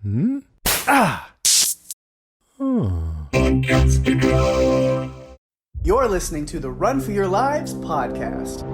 Hmm? Ah! You're listening to the Run for Your Lives podcast.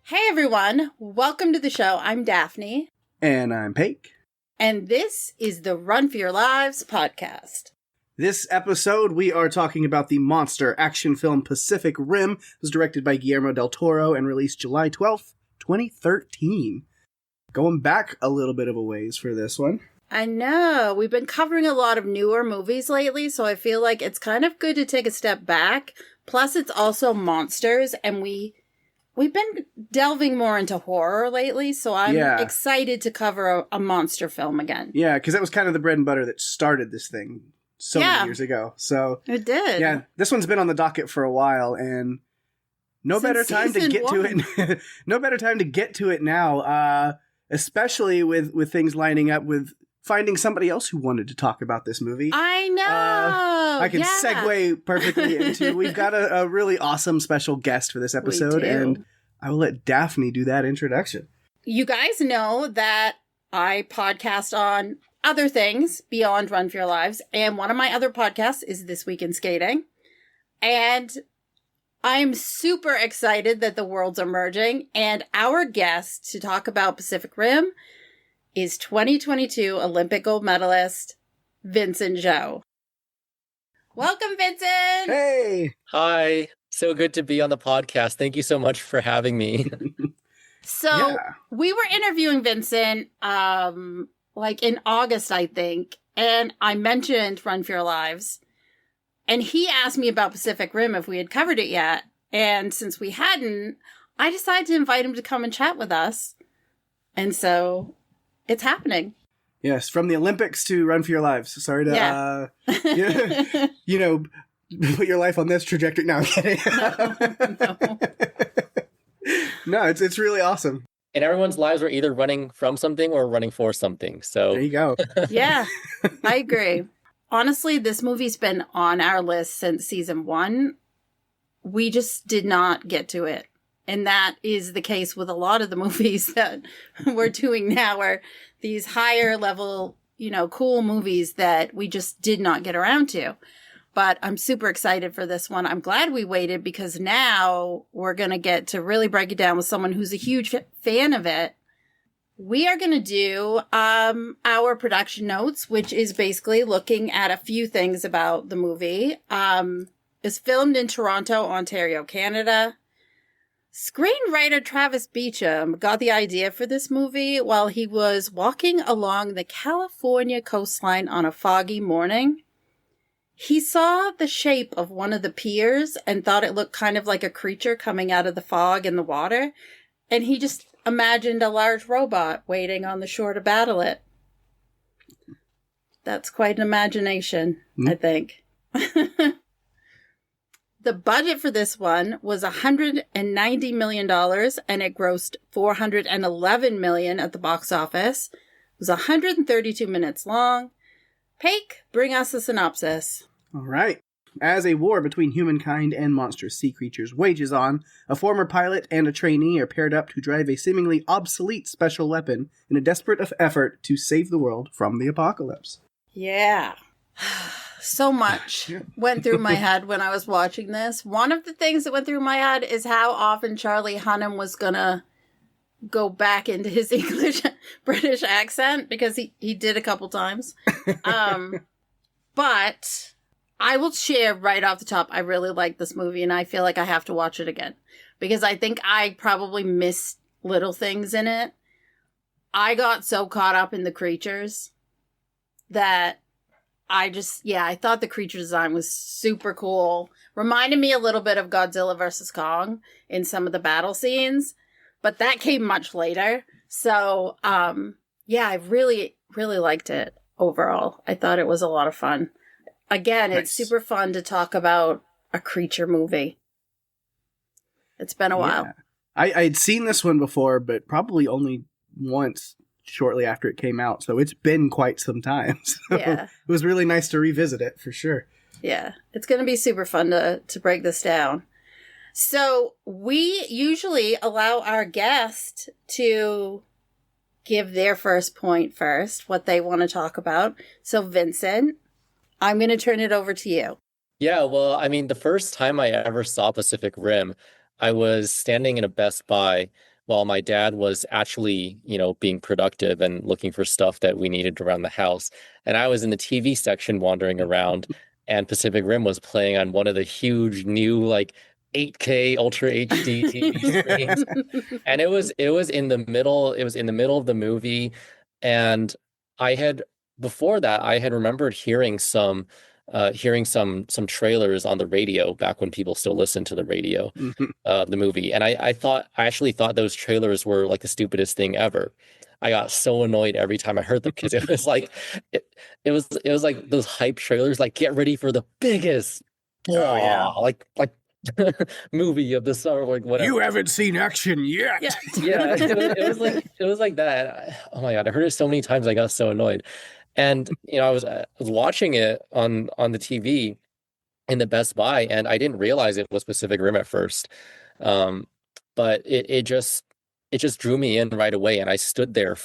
Hey everyone, welcome to the show. I'm Daphne. And I'm Pake. And this is the Run for Your Lives podcast. This episode, we are talking about the monster action film Pacific Rim. It was directed by Guillermo del Toro and released July 12th, 2013. Going back a little bit of a ways for this one. I know. We've been covering a lot of newer movies lately, so I feel like it's kind of good to take a step back. Plus, it's also monsters, and we've been delving more into horror lately, so I'm excited to cover a monster film again. Yeah, because that was kind of the bread and butter that started this thing many years ago. So it did. Yeah, this one's been on the docket for a while, and no better time to get to it. No better time to get to it now, especially with things lining up with finding somebody else who wanted to talk about this movie. I know. I can segue perfectly into. We've got a really awesome special guest for this episode, and I will let Daphne do that introduction. You guys know that I podcast on other things beyond Run for Your Lives, and one of my other podcasts is This Week in Skating. And I'm super excited that the worlds are merging, and our guest to talk about Pacific Rim is 2022 Olympic gold medalist Vincent Zhou. Welcome, Vincent! Hey! Hi. So good to be on the podcast. Thank you so much for having me. We were interviewing Vincent like in August, I think, and I mentioned Run for Your Lives, and he asked me about Pacific Rim if we had covered it yet, and since we hadn't, I decided to invite him to come and chat with us, and so it's happening. Yes, from the Olympics to Run for Your Lives. Sorry to, put your life on this trajectory. No, I'm kidding. No, it's really awesome. And everyone's lives are either running from something or running for something. So there you go. Yeah, I agree. Honestly, this movie's been on our list since season 1. We just did not get to it. And that is the case with a lot of the movies that we're doing now, are these higher level, cool movies that we just did not get around to. But I'm super excited for this one. I'm glad we waited, because now we're going to get to really break it down with someone who's a huge fan of it. We are going to do our production notes, which is basically looking at a few things about the movie. It's filmed in Toronto, Ontario, Canada. Screenwriter Travis Beacham got the idea for this movie while he was walking along the California coastline on a foggy morning. He saw the shape of one of the piers and thought it looked kind of like a creature coming out of the fog in the water, and he just imagined a large robot waiting on the shore to battle it. That's quite an imagination, I think. The budget for this one was $190 million, and it grossed $411 million at the box office. It was 132 minutes long. Pake, bring us a synopsis. All right. As a war between humankind and monstrous sea creatures wages on, a former pilot and a trainee are paired up to drive a seemingly obsolete special weapon in a desperate effort to save the world from the apocalypse. Yeah. So much went through my head when I was watching this. One of the things that went through my head is how often Charlie Hunnam was gonna go back into his English British accent, because he did a couple times. But I will share right off the top, I really like this movie, and I feel like I have to watch it again, because I think I probably missed little things in it. I got so caught up in the creatures that I thought the creature design was super cool. Reminded me a little bit of Godzilla vs. Kong in some of the battle scenes, but that came much later. So, I really, really liked it overall. I thought it was a lot of fun. Again, It's super fun to talk about a creature movie. It's been a while. Yeah. I'd seen this one before, but probably only once shortly after it came out. So it's been quite some time. So Yeah. it was really nice to revisit it for sure. Yeah. It's going to be super fun to break this down. So we usually allow our guest to give their first point first, what they want to talk about. So Vincent, I'm going to turn it over to you. Yeah, well, I mean, the first time I ever saw Pacific Rim, I was standing in a Best Buy while my dad was actually, being productive and looking for stuff that we needed around the house. And I was in the TV section wandering around, and Pacific Rim was playing on one of the huge new, like, 8K Ultra HD TV screens. And it was in the middle of the movie. And I had before that, I had remembered hearing some trailers on the radio back when people still listened to the radio, the movie. And I actually thought those trailers were like the stupidest thing ever. I got so annoyed every time I heard them because it was like it was like those hype trailers, like get ready for the biggest like movie of the summer, like whatever. You haven't seen action yet. Yeah. It was like that. Oh my God, I heard it so many times I got so annoyed. And I was watching it on the TV in the Best Buy, and I didn't realize it was Pacific Rim at first. But it just drew me in right away, and I stood there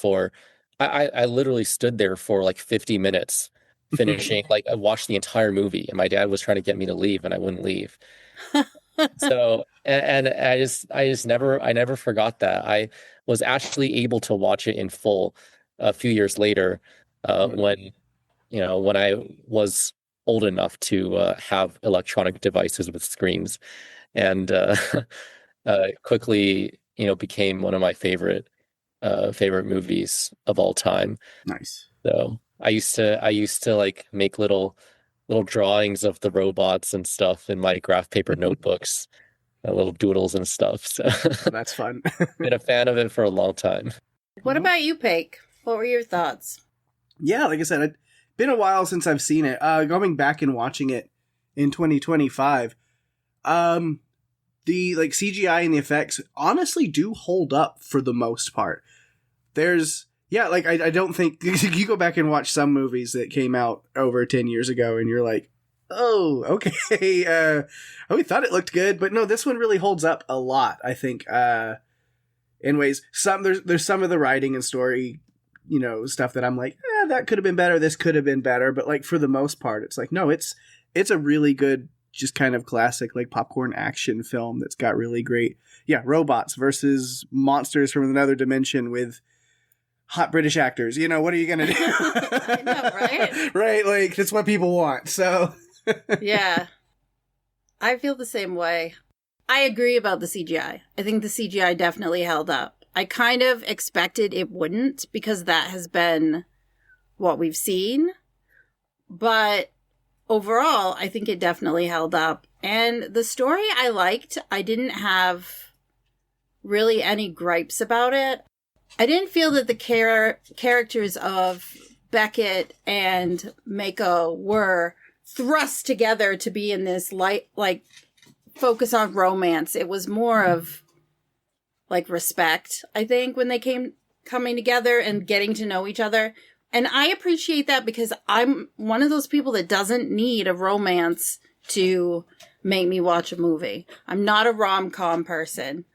I literally stood there for like 50 minutes finishing. Like I watched the entire movie, and my dad was trying to get me to leave, and I wouldn't leave. So and I never forgot that. I was actually able to watch it in full a few years later, when I was old enough to have electronic devices with screens, and quickly became one of my favorite movies of all time. Nice. So I used to like make little drawings of the robots and stuff in my graph paper notebooks, little doodles and stuff. So That's fun. been a fan of it for a long time. What about you, Pake? What were your thoughts? Yeah, like I said, it's been a while since I've seen it. Going back and watching it in 2025, the like CGI and the effects honestly do hold up for the most part. I don't think you go back and watch some movies that came out over 10 years ago and you're like, oh, okay. We thought it looked good, but no, this one really holds up a lot, I think, in ways. There's some of the writing and story, stuff that I'm like, that could have been better. This could have been better. But like for the most part, it's like, no, it's a really good, just kind of classic, like popcorn action film that's got really great, robots versus monsters from another dimension with hot British actors. What are you going to do? I know, right? Right. Like that's what people want. So Yeah. I feel the same way. I agree about the CGI. I think the CGI definitely held up. I kind of expected it wouldn't because that has been what we've seen. But overall, I think it definitely held up. And the story I liked. I didn't have really any gripes about it. I didn't feel that the characters of Beckett and Mako were thrust together to be in this focus on romance. It was more of like respect, I think, when they coming together and getting to know each other. And I appreciate that because I'm one of those people that doesn't need a romance to make me watch a movie. I'm not a rom-com person.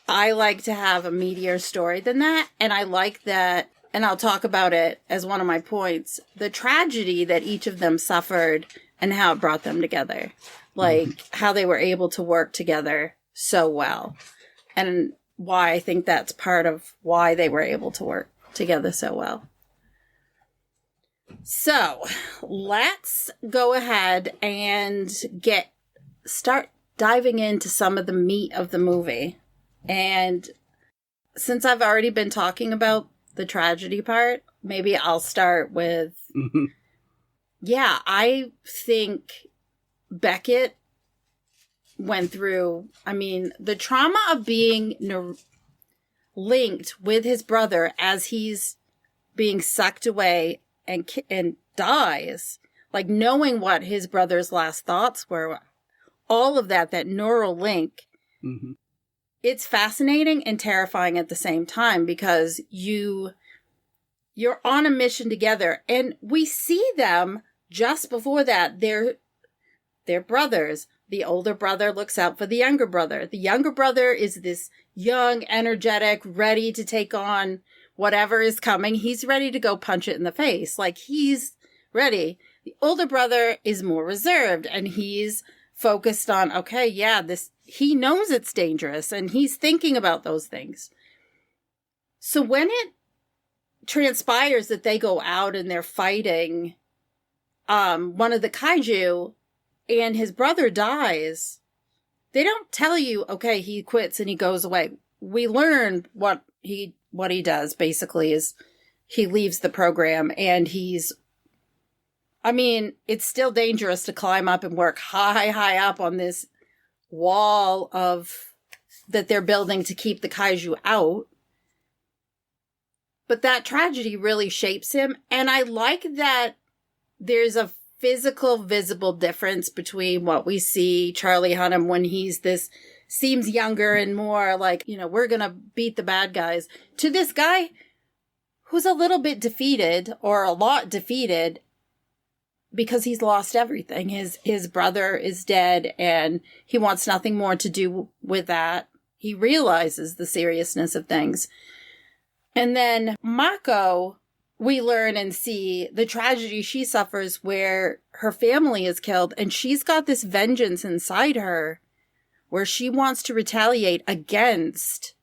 I like to have a meatier story than that. And I like that, and I'll talk about it as one of my points, the tragedy that each of them suffered and how it brought them together. Like how they were able to work together so well. And why I think that's part of why they were able to work together so well. So let's go ahead and start diving into some of the meat of the movie. And since I've already been talking about the tragedy part, maybe I'll start with, I think Beckett went through, the trauma of being linked with his brother as he's being sucked away and dies, like knowing what his brother's last thoughts were, all of that neural link Mm-hmm. It's fascinating and terrifying at the same time because you're on a mission together, and we see them just before that. They're brothers. The older brother looks out for the younger brother. The younger brother is this young, energetic, ready to take on whatever is coming. He's ready to go punch it in the face. Like, he's ready. The older brother is more reserved, and he's focused on, okay, yeah, he knows it's dangerous, and he's thinking about those things. So when it transpires that they go out and they're fighting one of the kaiju and his brother dies, they don't tell you, okay, he quits and he goes away. We learn what he does basically is he leaves the program, and it's still dangerous to climb up and work high up on this wall that they're building to keep the kaiju out. But that tragedy really shapes him. And I like that there's a physical, visible difference between what we see Charlie Hunnam when seems younger and more like, we're going to beat the bad guys, to this guy who's a little bit defeated, or a lot defeated, because he's lost everything. His brother is dead, and he wants nothing more to do with that. He realizes the seriousness of things. And then Mako, we learn and see the tragedy she suffers where her family is killed, and she's got this vengeance inside her where she wants to retaliate against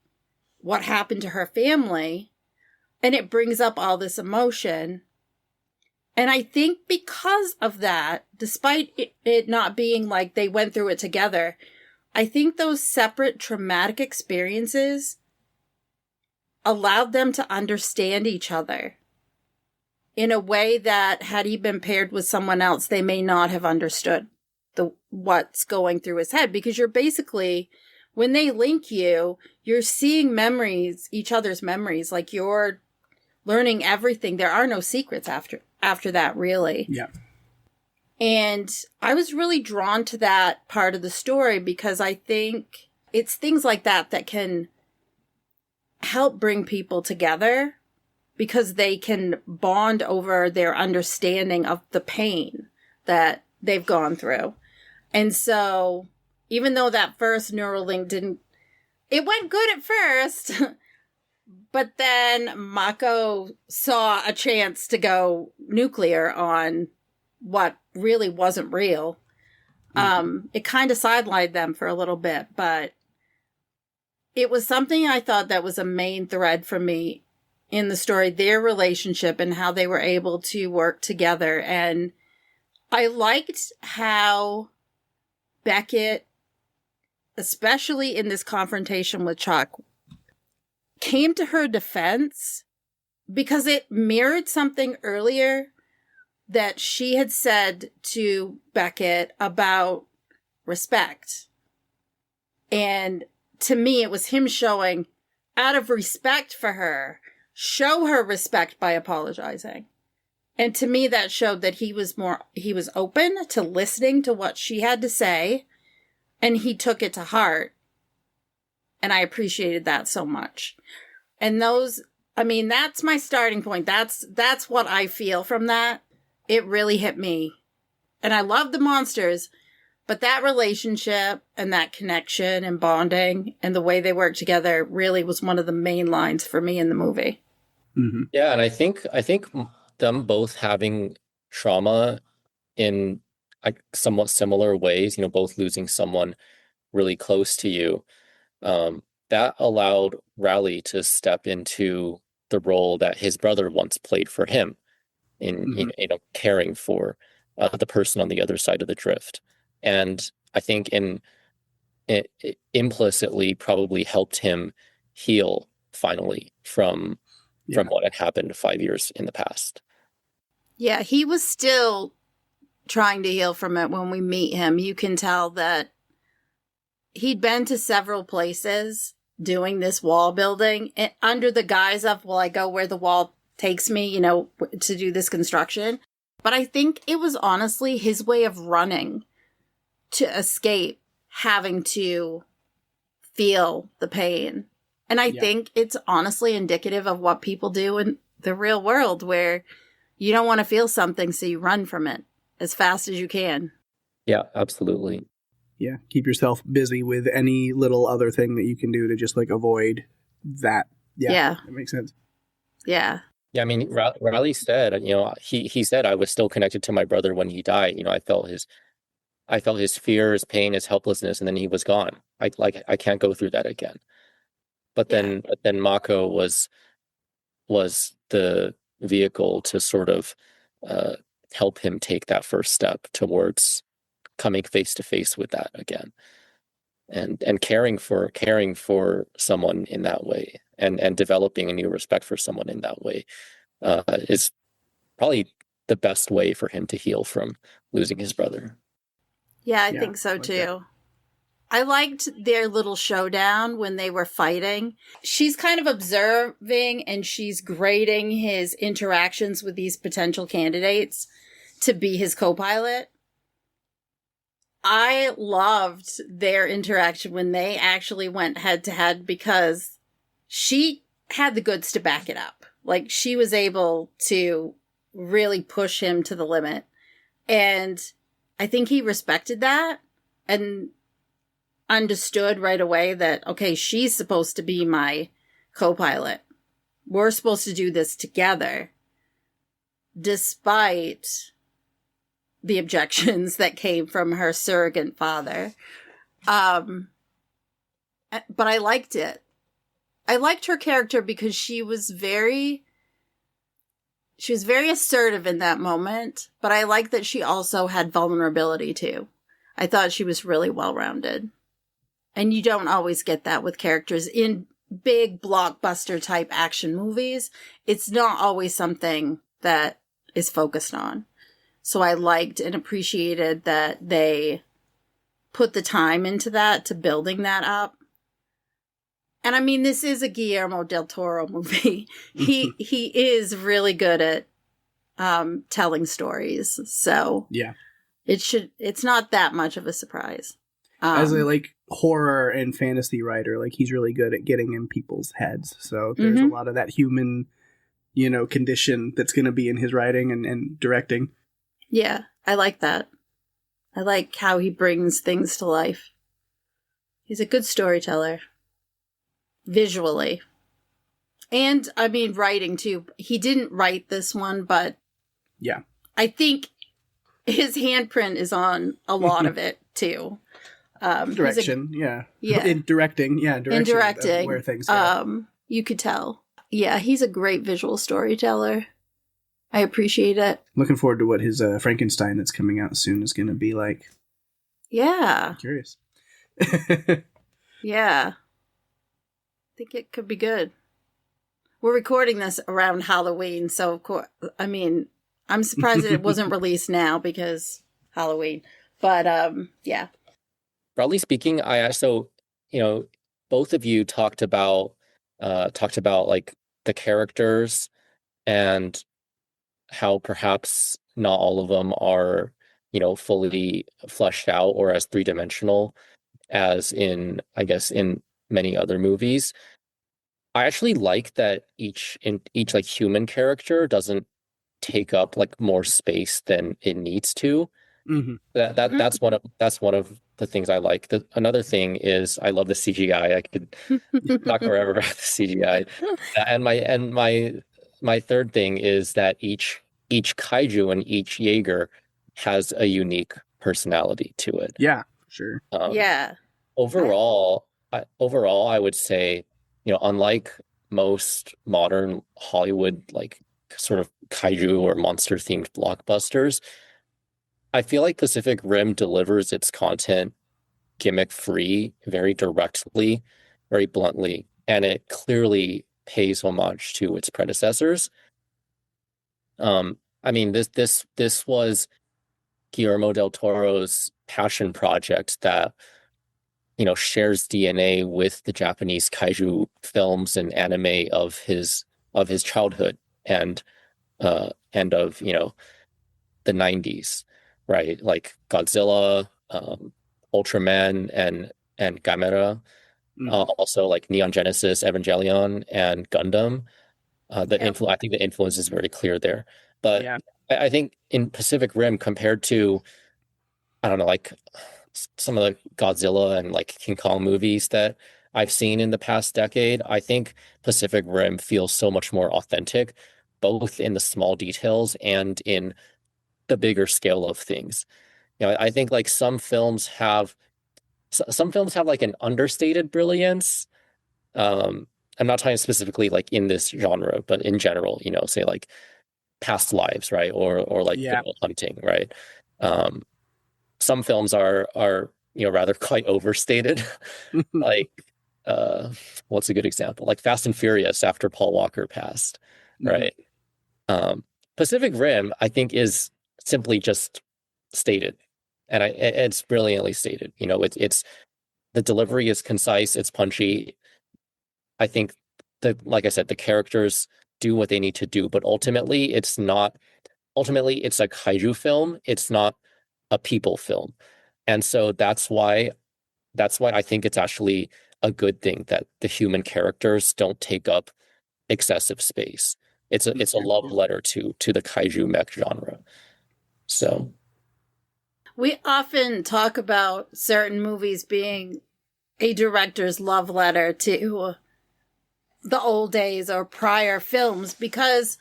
what happened to her family, and it brings up all this emotion. And I think because of that, despite it not being like they went through it together, I think those separate traumatic experiences allowed them to understand each other in a way that, had he been paired with someone else, they may not have understood what's going through his head. Because you're basically, when they link you, you're seeing memories, each other's memories, like you're learning everything. There are no secrets after that, really. Yeah. And I was really drawn to that part of the story because I think it's things like that that can help bring people together, because they can bond over their understanding of the pain that they've gone through. And so, even though that first Neuralink it went good at first, but then Mako saw a chance to go nuclear on what really wasn't real. Mm-hmm. It kind of sidelined them for a little bit, but it was something I thought that was a main thread for me in the story, their relationship and how they were able to work together. And I liked how Beckett, especially in this confrontation with Chuck, came to her defense, because it mirrored something earlier that she had said to Beckett about respect. And to me, it was him showing, out of respect for her, show her respect by apologizing. And to me, that showed that he was open to listening to what she had to say, and he took it to heart. And I appreciated that so much. And that's my starting point. That's what I feel from that. It really hit me. And I love the monsters, but that relationship and that connection and bonding and the way they work together really was one of the main lines for me in the movie. Mm-hmm. Yeah, and I think them both having trauma in somewhat similar ways, both losing someone really close to you, that allowed Rowley to step into the role that his brother once played for him in Mm-hmm. caring for the person on the other side of the drift. And I think it implicitly probably helped him heal finally from what had happened 5 years in the past. Yeah, he was still trying to heal from it when we meet him. You can tell that he'd been to several places doing this wall building under the guise of, well, I go where the wall takes me, to do this construction. But I think it was honestly his way of running to escape having to feel the pain. And I think it's honestly indicative of what people do in the real world, where you don't want to feel something, so you run from it as fast as you can. Yeah, absolutely. Yeah, keep yourself busy with any little other thing that you can do to just like avoid that. Yeah. That makes sense. Yeah. Yeah, I mean, Riley said, he said I was still connected to my brother when he died. I felt his fear, his pain, his helplessness, and then he was gone. I can't go through that again. But then Mako was the vehicle to sort of help him take that first step towards coming face to face with that again, and caring for someone in that way, and developing a new respect for someone in that way is probably the best way for him to heal from losing his brother. Yeah, I think so too. I liked their little showdown when they were fighting. She's kind of observing and she's grading his interactions with these potential candidates to be his co-pilot. I loved their interaction when they actually went head to head, because she had the goods to back it up. Like, she was able to really push him to the limit. And I think he respected that and understood right away that, okay, she's supposed to be my co-pilot. We're supposed to do this together, despite the objections that came from her surrogate father. But I liked it. I liked her character because she was very assertive in that moment, but I like that she also had vulnerability too. I thought she was really well-rounded. And you don't always get that with characters in big blockbuster type action movies. It's not always something that is focused on. So I liked and appreciated that they put the time into that, to building that up. And I mean, this is a Guillermo del Toro movie. He is really good at telling stories. So yeah, it's not that much of a surprise. As a like horror and fantasy writer, like, he's really good at getting in people's heads. So there's a lot of that human, condition that's going to be in his writing and directing. Yeah, I like that. I like how he brings things to life. He's a good storyteller. Visually. And, I mean, writing, too. He didn't write this one, but yeah, I think his handprint is on a lot of it, too. Direction, yeah. In directing, directing where things go. You could tell. Yeah, he's a great visual storyteller. I appreciate it. Looking forward to what his Frankenstein that's coming out soon is going to be like. Yeah. I'm curious. Yeah. I think it could be good. We're recording this around Halloween, so of course, I mean, I'm surprised that it wasn't released now because Halloween. But yeah. Broadly speaking, I also, both of you talked about like the characters and how perhaps not all of them are, fully fleshed out or as three-dimensional as in, I guess, in many other movies. I actually like that each like human character doesn't take up like more space than it needs to. Mm-hmm. That's one of the things I like. Another thing is I love the CGI. I could talk forever about the CGI. And my third thing is that each kaiju and each Jaeger has a unique personality to it. Yeah, sure. Yeah. Overall, I would say, unlike most modern Hollywood like sort of kaiju or monster themed blockbusters, I feel like Pacific Rim delivers its content gimmick free, very directly, very bluntly, and it clearly pays homage to its predecessors. I mean, this was Guillermo del Toro's passion project that, shares DNA with the Japanese kaiju films and anime of his childhood and of, the 90s, right? Like Godzilla, Ultraman, and Gamera. Mhm. Also like Neon Genesis, Evangelion, and Gundam. Yeah. I think the influence is very clear there. But Yeah. I think in Pacific Rim compared to, I don't know, like some of the Godzilla and like King Kong movies that I've seen in the past decade, I think Pacific Rim feels so much more authentic, both in the small details and in the bigger scale of things. I think like some films have like an understated brilliance. Um, I'm not talking specifically like in this genre, but in general, say like Past Lives, right? Or like Good Yeah. Will Hunting, right? Um, some films are rather quite overstated. Like uh what's a good example? Like Fast and Furious after Paul Walker passed, Mhm. right? Um, Pacific Rim, I think, is simply just stated, and it's brilliantly stated. It's the delivery is concise, it's punchy. I think like I said, the characters do what they need to do, but ultimately, it's not. Ultimately, it's a kaiju film. It's not a people film, and so that's why I think it's actually a good thing that the human characters don't take up excessive space. It's a Okay. love letter to the kaiju mech genre. So We often talk about certain movies being a director's love letter to the old days or prior films because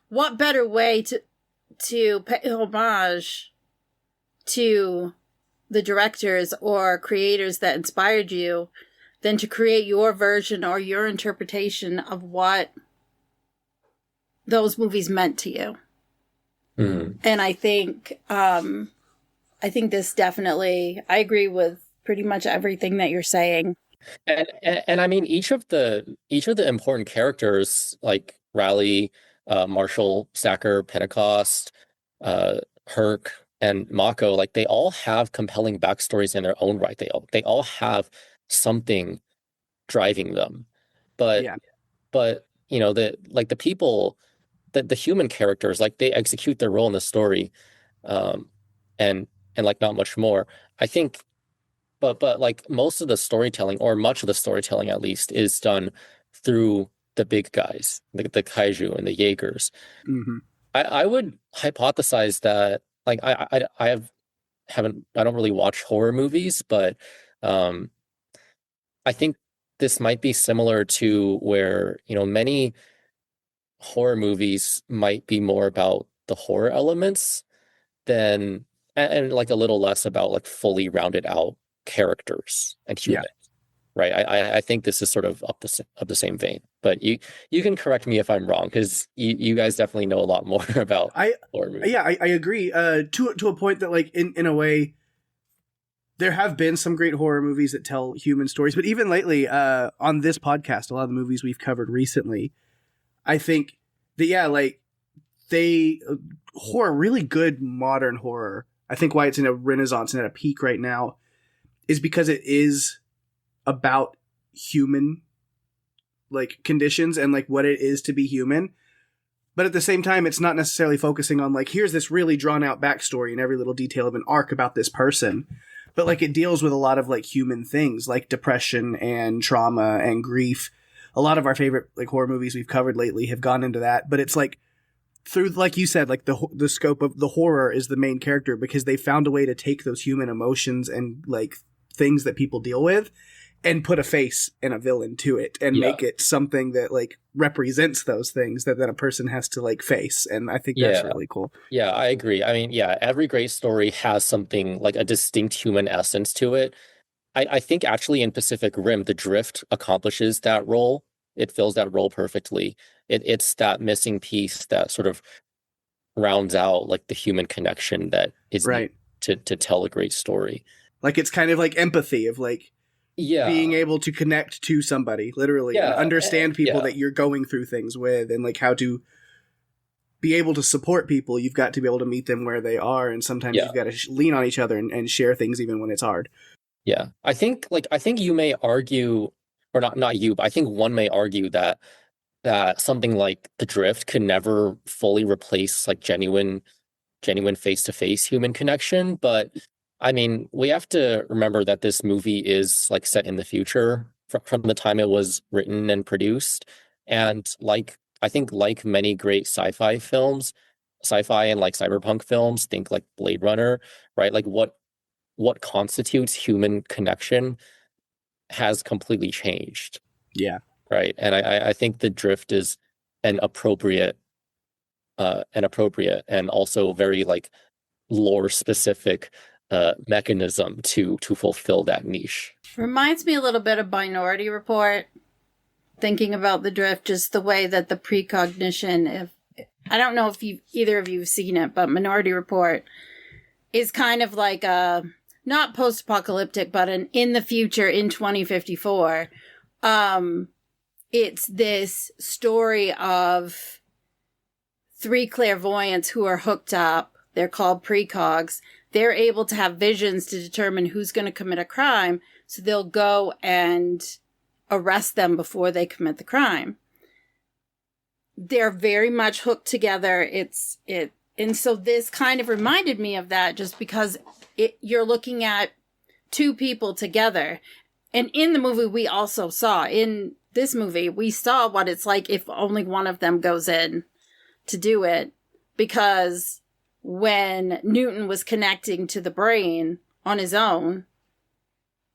what better way to pay homage to the directors or creators that inspired you than to create your version or your interpretation of what those movies meant to you. mhm. And I think this definitely, I agree with pretty much everything that you're saying. And I mean each of the important characters like Riley, Marshall, Sacker, Pentecost, Herc, and Mako, like they all have compelling backstories in their own right. They all have something driving them. But Yeah. the people, the human characters, like they execute their role in the story, um, and like not much more. I think, but like most of the storytelling, or much of the storytelling at least, is done through the big guys, the kaiju and the Jaegers. Hmm. I would hypothesize that like I don't really watch horror movies, but um, I think this might be similar to where many horror movies might be more about the horror elements than and like a little less about like fully rounded out characters and Yeah. humans, right? I think this is sort of up the same vein, but you can correct me if I'm wrong because you guys definitely know a lot more about I horror movies. yeah, I agree. To a point that like in a way there have been some great horror movies that tell human stories, but even lately, on this podcast, a lot of the movies we've covered recently, I think that yeah, like they horror, really good modern horror. I think why it's in a renaissance and at a peak right now is because it is about human like conditions and like what it is to be human. But at the same time, it's not necessarily focusing on like here's this really drawn out backstory and every little detail of an arc about this person. But like it deals with a lot of like human things like depression and trauma and grief. A lot of our favorite like horror movies we've covered lately have gone into that, but it's like through like you said, like the scope of the horror is the main character because they found a way to take those human emotions and like things that people deal with and put a face and a villain to it and Yeah, make it something that like represents those things that then a person has to like face. And I think that's yeah, really cool. yeah, I agree. I mean, yeah, every great story has something like a distinct human essence to it. I think actually in Pacific Rim, the drift accomplishes that role. It fills that role perfectly. It's that missing piece that sort of rounds out like the human connection that is needed Right. to tell a great story. Like it's kind of like empathy of like being Yeah, able to connect to somebody literally and understand people yeah, that you're going through things with and like how to be able to support people. You've got to be able to meet them where they are. And sometimes yeah, you've got to lean on each other and share things even when it's hard. yeah. I think you may argue, or not you, but I think one may argue that something like The Drift could never fully replace like genuine face-to-face human connection. But I mean, we have to remember that this movie is like set in the future, from the time it was written and produced. And I think like many great sci-fi films, sci-fi and like cyberpunk films, think like Blade Runner, right? Like what constitutes human connection has completely changed. Yeah. Right. And I think the drift is an appropriate and also very like lore specific mechanism to fulfill that niche. Reminds me a little bit of Minority Report, thinking about the drift, just the way that the precognition, if I don't know if either of you have seen it, but Minority Report is kind of like a, not post-apocalyptic, but an in the future, in 2054. It's this story of 3 clairvoyants who are hooked up. They're called precogs. They're able to have visions to determine who's going to commit a crime. So they'll go and arrest them before they commit the crime. They're very much hooked together. And so this kind of reminded me of that, just because you're looking at 2 people together. And in the movie, we also saw, in this movie, we saw what it's like if only one of them goes in to do it. Because when Newton was connecting to the brain on his own,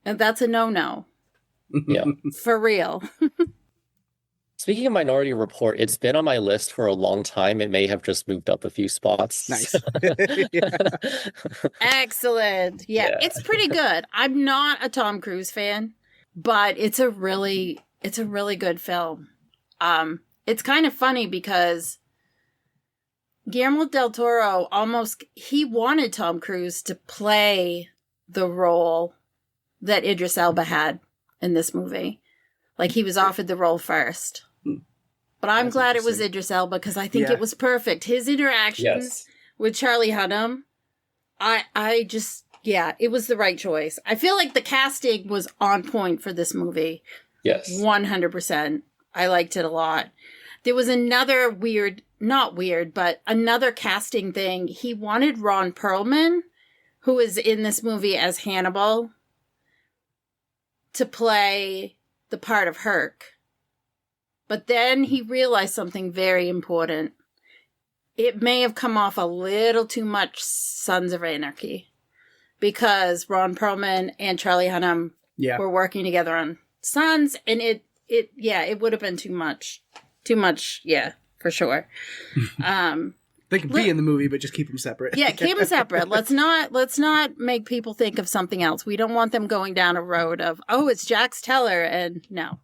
and that's a no-no. Yeah. For real. Speaking of Minority Report, it's been on my list for a long time. It may have just moved up a few spots. Nice. Excellent. Yeah, it's pretty good. I'm not a Tom Cruise fan, but it's a really good film. It's kind of funny because Guillermo del Toro he wanted Tom Cruise to play the role that Idris Elba had in this movie. Like, he was offered the role first. But I'm glad it was Idris Elba, because I think it was perfect. His interactions with Charlie Hunnam, I just, it was the right choice. I feel like the casting was on point for this movie. Yes. 100%. I liked it a lot. There was another another casting thing. He wanted Ron Perlman, who is in this movie as Hannibal, to play the part of Herc. But then he realized something very important. It may have come off a little too much Sons of Anarchy, because Ron Perlman and Charlie Hunnam were working together on Sons, and it would have been too much. Too much, for sure. They can be in the movie, but just keep them separate. Yeah, keep them separate. Let's not make people think of something else. We don't want them going down a road of, oh, it's Jax Teller, and no.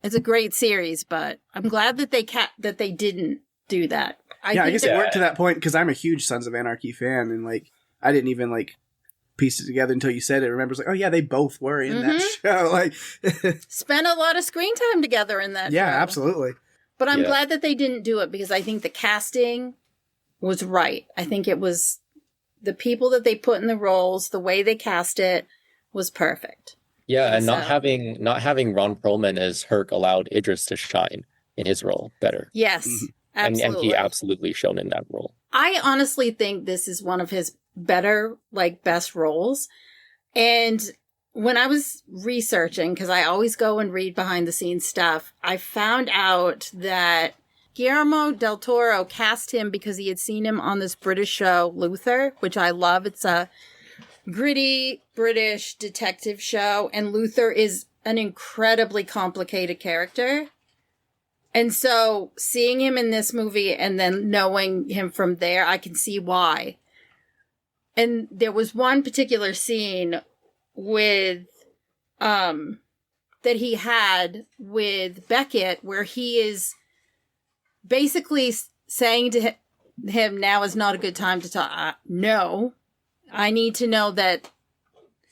It's a great series, but I'm glad that they didn't do that. I guess it worked to that point, because I'm a huge Sons of Anarchy fan, and like I didn't even like piece it together until you said it. I remember, like, oh yeah, they both were in that show. Like, spent a lot of screen time together in that. Yeah, show. Absolutely. But I'm glad that they didn't do it, because I think the casting was right. I think it was the people that they put in the roles, the way they cast it was perfect. Yeah, and not having Ron Perlman as Herc allowed Idris to shine in his role better. Yes, absolutely. And he absolutely shone in that role. I honestly think this is one of his better, like, best roles. And when I was researching, because I always go and read behind the scenes stuff, I found out that Guillermo del Toro cast him because he had seen him on this British show, Luther, which I love. It's a gritty British detective show, and Luther is an incredibly complicated character. And so seeing him in this movie and then knowing him from there, I can see why. And there was one particular scene with that he had with Beckett where he is basically saying to him, now is not a good time to talk. No, I need to know that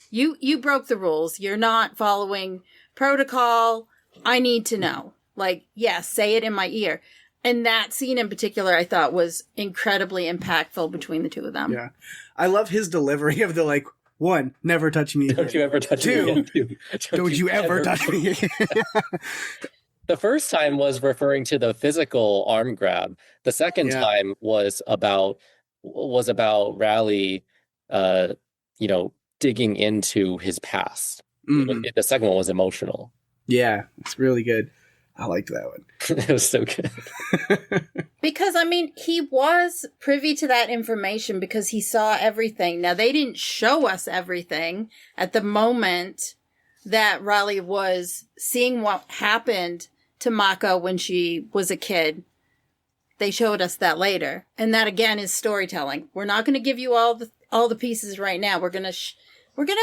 you broke the rules. You're not following protocol. I need to know. Like, yes, say it in my ear. And that scene in particular, I thought, was incredibly impactful between the two of them. Yeah. I love his delivery of the, like, 1, never touch me again. Don't you ever touch me again. 2, don't you ever touch me again. The first time was referring to the physical arm grab. The second time was about Raleigh, digging into his past. Mhm. The second one was emotional. Yeah, it's really good. I liked that one. It was so good. Because, I mean, he was privy to that information because he saw everything. Now, they didn't show us everything at the moment that Raleigh was seeing what happened to Mako when she was a kid. They showed us that later. And that, again, is storytelling. We're not going to give you all the pieces right now. We're going to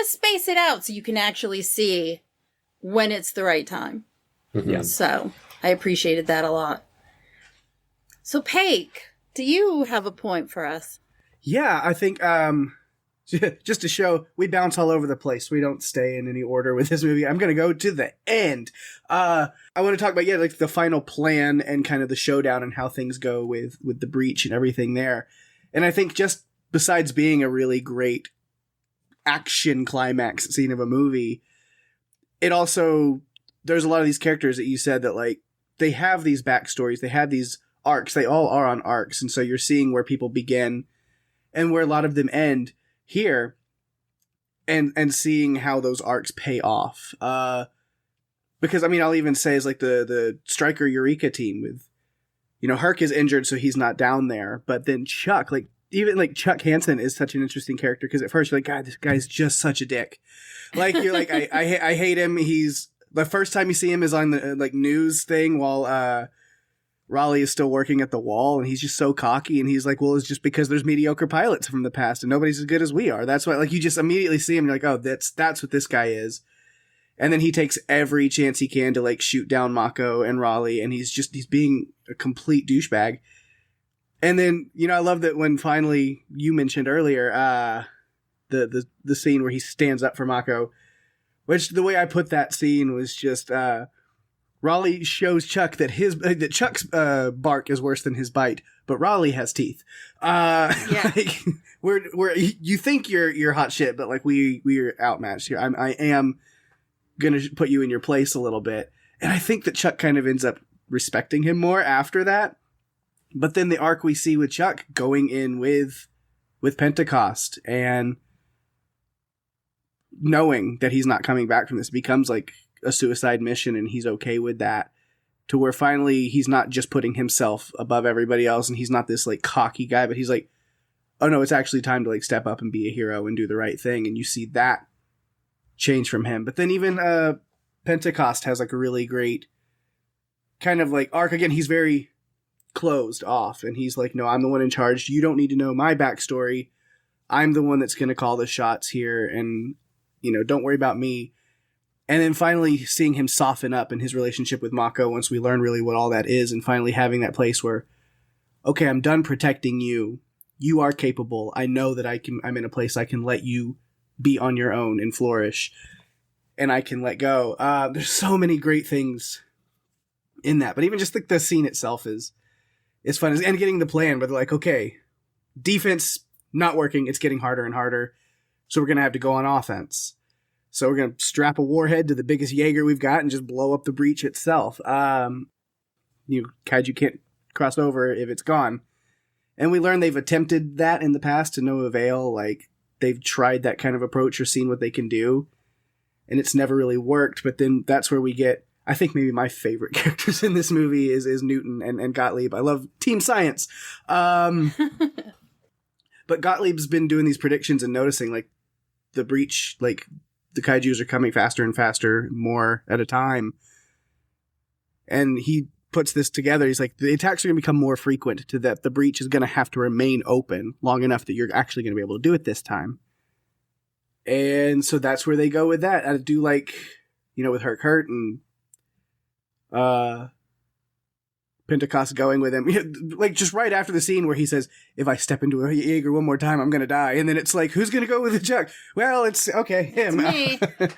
space it out so you can actually see when it's the right time. Yeah. So, I appreciated that a lot. So, Pake, do you have a point for us? Yeah, I think just to show we bounce all over the place. We don't stay in any order with this movie. I'm going to go to the end. I want to talk about like the final plan and kind of the showdown and how things go with the breach and everything there. And I think just besides being a really great action climax scene of a movie, it also there's a lot of these characters that you said that like they have these backstories, they have these arcs, they all are on arcs, and so you're seeing where people begin and where a lot of them end here, and seeing how those arcs pay off. Because I mean, I'll even say is like the Stryker Eureka team with, Herc is injured, so he's not down there, but then Chuck, like even like Chuck Hansen is such an interesting character because at first you're like, God, this guy's just such a dick. Like you're like, I hate him. He's the first time you see him is on the like news thing while Raleigh is still working at the wall, and he's just so cocky, and he's like, well, it's just because there's mediocre pilots from the past and nobody's as good as we are. That's why, like, you just immediately see him, you're like, oh, that's what this guy is. And then he takes every chance he can to like shoot down Mako and Raleigh, and he's being a complete douchebag. And then, I love that when finally you mentioned earlier, the scene where he stands up for Mako, which the way I put that scene was just, Raleigh shows Chuck that that Chuck's bark is worse than his bite, but Raleigh has teeth. Yeah. Like, you think you're hot shit, but like we're outmatched here. I am gonna put you in your place a little bit, and I think that Chuck kind of ends up respecting him more after that. But then the arc we see with Chuck going in with Pentecost and knowing that he's not coming back from this becomes like a suicide mission, and he's okay with that, to where finally he's not just putting himself above everybody else, and he's not this like cocky guy, but he's like, oh no, it's actually time to like step up and be a hero and do the right thing. And you see that change from him. But then even Pentecost has like a really great kind of like arc. Again, he's very closed off, and he's like, no, I'm the one in charge. You don't need to know my backstory. I'm the one that's going to call the shots here, and don't worry about me. And then finally seeing him soften up in his relationship with Mako once we learn really what all that is, and finally having that place where, okay, I'm done protecting you. You are capable. I know that I'm in a place I can let you be on your own and flourish, and I can let go. There's so many great things in that, but even just like the scene itself is fun, and getting the plan, but they're like, okay, defense not working. It's getting harder and harder. So we're going to have to go on offense. So we're going to strap a warhead to the biggest Jaeger we've got and just blow up the breach itself. Kaiju can't cross over if it's gone. And we learn they've attempted that in the past to no avail. Like, they've tried that kind of approach or seen what they can do, and it's never really worked. But then that's where we get, I think maybe my favorite characters in this movie is Newton and Gottlieb. I love Team Science. But Gottlieb's been doing these predictions and noticing, like, the breach, like, the kaijus are coming faster and faster, more at a time. And he puts this together. He's like, the attacks are going to become more frequent, to that the breach is going to have to remain open long enough that you're actually going to be able to do it this time. And so that's where they go with that. I do like, with Hurt and Pentecost going with him, like just right after the scene where he says, if I step into a Jaeger one more time, I'm going to die. And then it's like, who's going to go with the Chuck? Well, it's okay, him. It's me.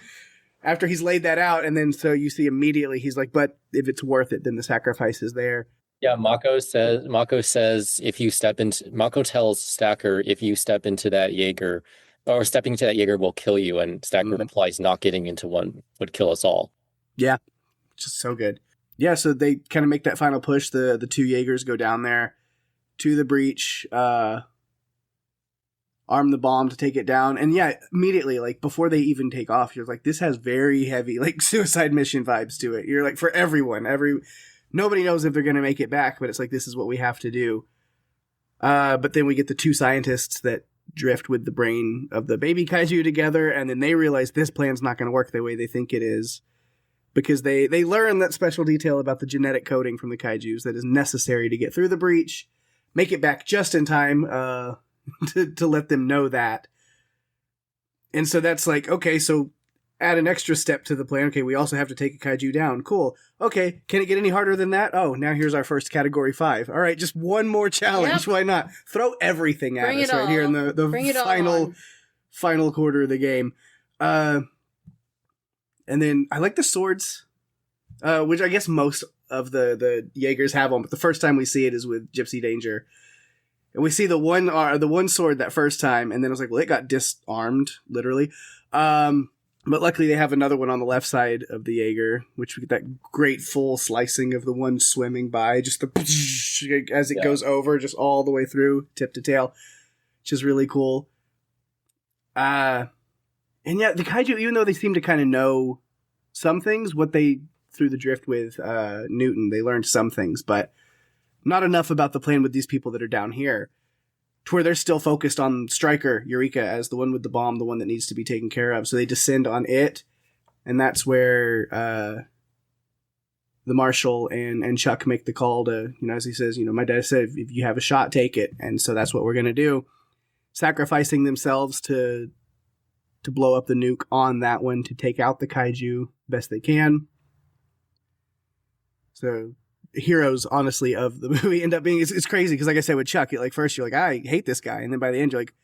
After he's laid that out, and then so you see immediately he's like, but if it's worth it, then the sacrifice is there. Yeah, Mako says if you step into, Mako tells Stacker, if you step into that Jaeger, or stepping into that Jaeger will kill you, and Stacker replies, not getting into one would kill us all. Yeah, just so good. Yeah, so they kind of make that final push. The two Jaegers go down there to the breach. arm the bomb to take it down. And yeah, immediately, like, before they even take off, you're like, this has very heavy, like, suicide mission vibes to it. You're like, for everyone, nobody knows if they're going to make it back, but it's like, this is what we have to do. But then we get the two scientists that drift with the brain of the baby kaiju together, and then they realize this plan's not going to work the way they think it is, because they learn that special detail about the genetic coding from the kaijus that is necessary to get through the breach, make it back just in time, to let them know that. And so that's like, okay, so add an extra step to the plan. Okay, we also have to take a kaiju down. Cool. Okay, can it get any harder than that? Oh, now here's our first category 5. All right, just one more challenge. Yep. Why not? Throw everything at us right here in the final quarter of the game. And then I like the swords, which I guess most of the Jaegers have on, but the first time we see it is with Gypsy Danger. And we see the one sword that first time, and then I was like, well, it got disarmed, literally. But luckily they have another one on the left side of the Jaeger, which we get that great full slicing of the one swimming by, just the as it goes over, just all the way through, tip to tail, which is really cool. And yeah, the kaiju, even though they seem to kind of know some things, what they threw the drift with Newton, they learned some things, but not enough about the plan with these people that are down here, to where they're still focused on Stryker, Eureka, as the one with the bomb, the one that needs to be taken care of. So they descend on it, and that's where the Marshal and Chuck make the call to, as he says, my dad said, if you have a shot, take it. And so that's what we're going to do. Sacrificing themselves to blow up the nuke on that one to take out the kaiju best they can. So heroes, honestly, of the movie end up being, it's crazy because, like I said with Chuck, like first you're like, I hate this guy, and then by the end you're like,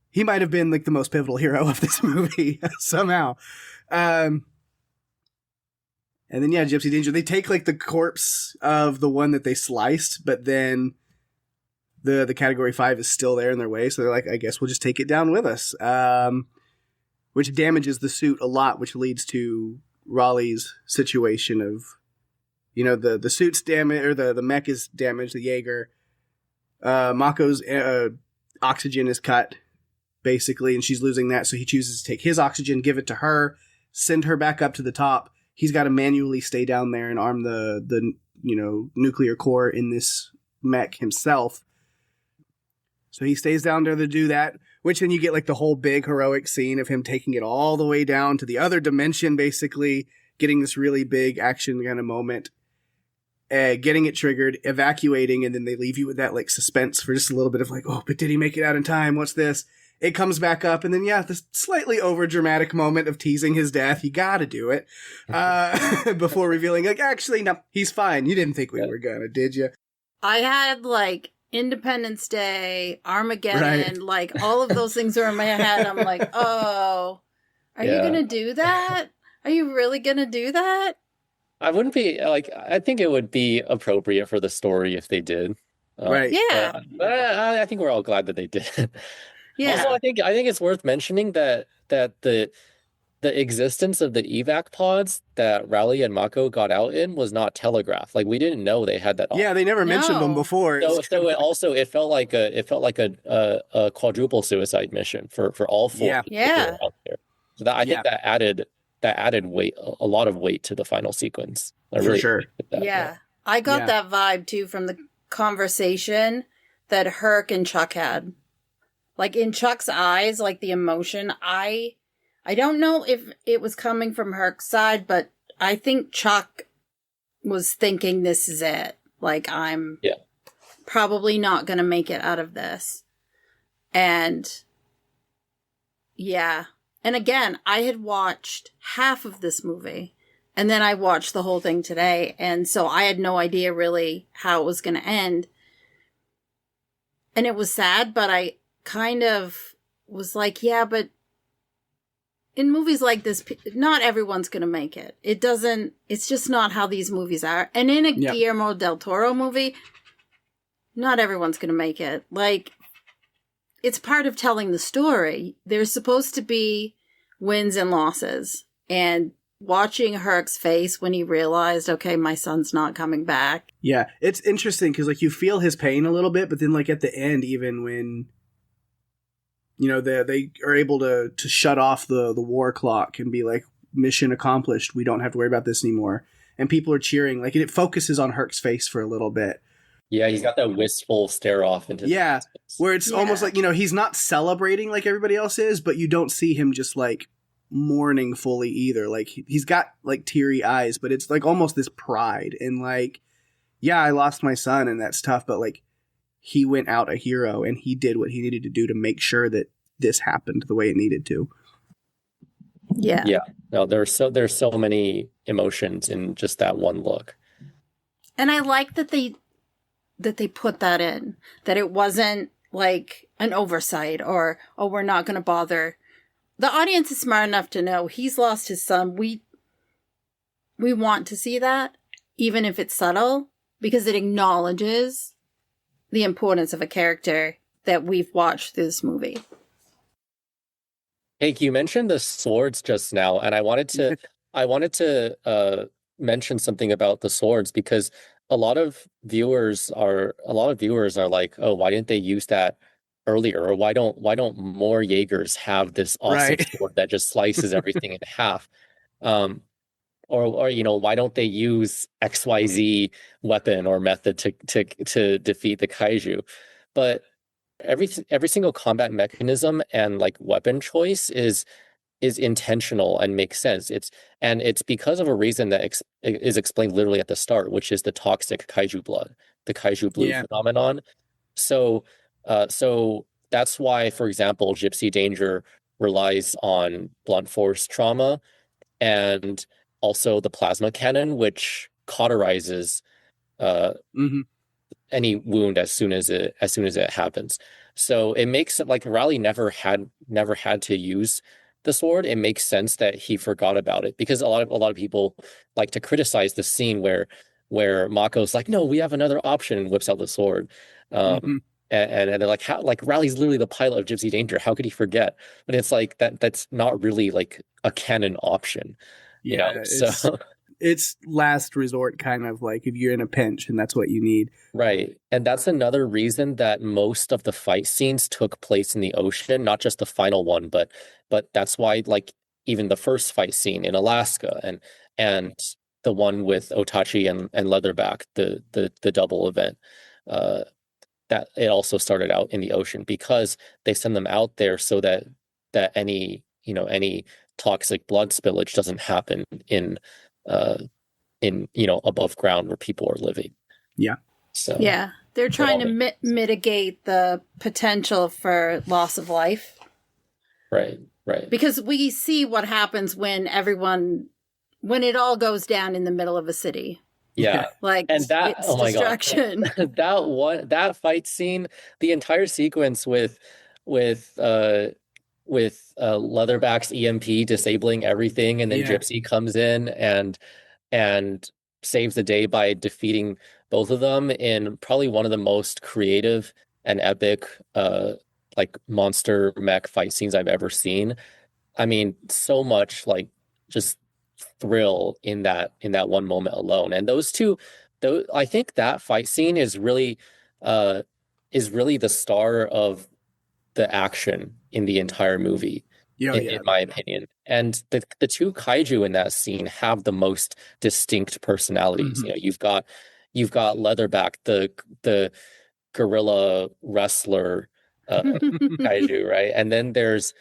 he might have been like the most pivotal hero of this movie somehow. And then Gypsy Danger, they take like the corpse of the one that they sliced, but then the category 5 is still there in their way, so they're like, I guess we'll just take it down with us, which damages the suit a lot, which leads to Raleigh's situation of, the suit's damaged, or the mech is damaged, the Jaeger. Mako's oxygen is cut, basically, and she's losing that, so he chooses to take his oxygen, give it to her, send her back up to the top. He's got to manually stay down there and arm the nuclear core in this mech himself. So he stays down there to do that, which then you get like the whole big heroic scene of him taking it all the way down to the other dimension, basically, getting this really big action kind of moment. Getting it triggered, evacuating, and then they leave you with that like suspense for just a little bit of like, oh, but did he make it out in time? What's this? It comes back up, and then this slightly over dramatic moment of teasing his death. You gotta do it before revealing, like, actually, no, he's fine. You didn't think we were gonna, did you? I had like Independence Day, Armageddon, right. Like all of those things are in my head. I'm like, oh, are you gonna do that? Are you really gonna do that? I wouldn't be like, I think it would be appropriate for the story if they did. Right. Yeah. I think we're all glad that they did. Yeah. Also, I think it's worth mentioning that the existence of the evac pods that Raleigh and Mako got out in was not telegraphed. Like, we didn't know they had that. Yeah, they never mentioned them before. So it felt like a quadruple suicide mission for all 4 people out there. So that I think that added weight, a lot of weight to the final sequence. For sure. I got that vibe too from the conversation that Herc and Chuck had. Like in Chuck's eyes, like the emotion, I don't know if it was coming from Herc's side, but I think Chuck was thinking this is it. Like, I'm probably not going to make it out of this. And and again, I had watched half of this movie, and then I watched the whole thing today, and so I had no idea really how it was going to end. And it was sad, but I kind of was like, but in movies like this, not everyone's going to make it. It's just not how these movies are. And in a Guillermo del Toro movie, not everyone's going to make it. Like, it's part of telling the story. There's supposed to be wins and losses. And watching Herc's face when he realized, okay, my son's not coming back. Yeah, it's interesting because, like, you feel his pain a little bit, but then, like, at the end, even when they are able to shut off the war clock and be like, mission accomplished. We don't have to worry about this anymore. And people are cheering. Like, it focuses on Herc's face for a little bit. Yeah, he's got that wistful stare off into yeah, space. Where it's almost like, he's not celebrating like everybody else is, but you don't see him just like mourning fully either. Like, he's got like teary eyes, but it's like almost this pride and like, yeah, I lost my son and that's tough, but like he went out a hero and he did what he needed to do to make sure that this happened the way it needed to. Yeah. Yeah. No, there's so many emotions in just that one look. And I like that they put that in, that it wasn't like an oversight or, oh, we're not going to bother. The audience is smart enough to know he's lost his son. We want to see that, even if it's subtle, because it acknowledges the importance of a character that we've watched through this movie. Pake, you mentioned the swords just now, and I wanted to mention something about the swords, because a lot of viewers are like, oh, why didn't they use that earlier? Or why don't more Jaegers have this awesome sword that just slices everything in half? Or why don't they use XYZ weapon or method to defeat the kaiju? But every single combat mechanism and like weapon choice is intentional and makes sense. It's because of a reason that is explained literally at the start, which is the toxic kaiju blood, the kaiju blue phenomenon. So that's why, for example, Gypsy Danger relies on blunt force trauma and also the plasma cannon, which cauterizes any wound as soon as it happens. So it makes it like Raleigh never had to use the sword. It makes sense that he forgot about it, because a lot of people like to criticize the scene where Mako's like, no, we have another option, and whips out the sword. And they're like, how, like, Raleigh's literally the pilot of Gypsy Danger, how could he forget? But it's like that's not really like a canon option. So it's last resort, kind of like if you're in a pinch and that's what you need. Right. And that's another reason that most of the fight scenes took place in the ocean, not just the final one, but that's why, like, even the first fight scene in Alaska and the one with Otachi and Leatherback, the double event, that it also started out in the ocean, because they send them out there so that any toxic blood spillage doesn't happen in above ground where people are living. Yeah. So yeah, they're trying to mitigate the potential for loss of life. Right. Because we see what happens when it all goes down in the middle of a city. Yeah. Like, and that, it's oh my destruction. God. that fight scene, the entire sequence with Leatherback's EMP disabling everything, and then Gypsy comes in and saves the day by defeating both of them in probably one of the most creative and epic like monster mech fight scenes I've ever seen. I mean, so much like just thrill in that one moment alone. And those I think that fight scene is really the star of the action in the entire movie, in my opinion. And the two kaiju in that scene have the most distinct personalities. You've got Leatherback, the gorilla wrestler kaiju, right? And then there's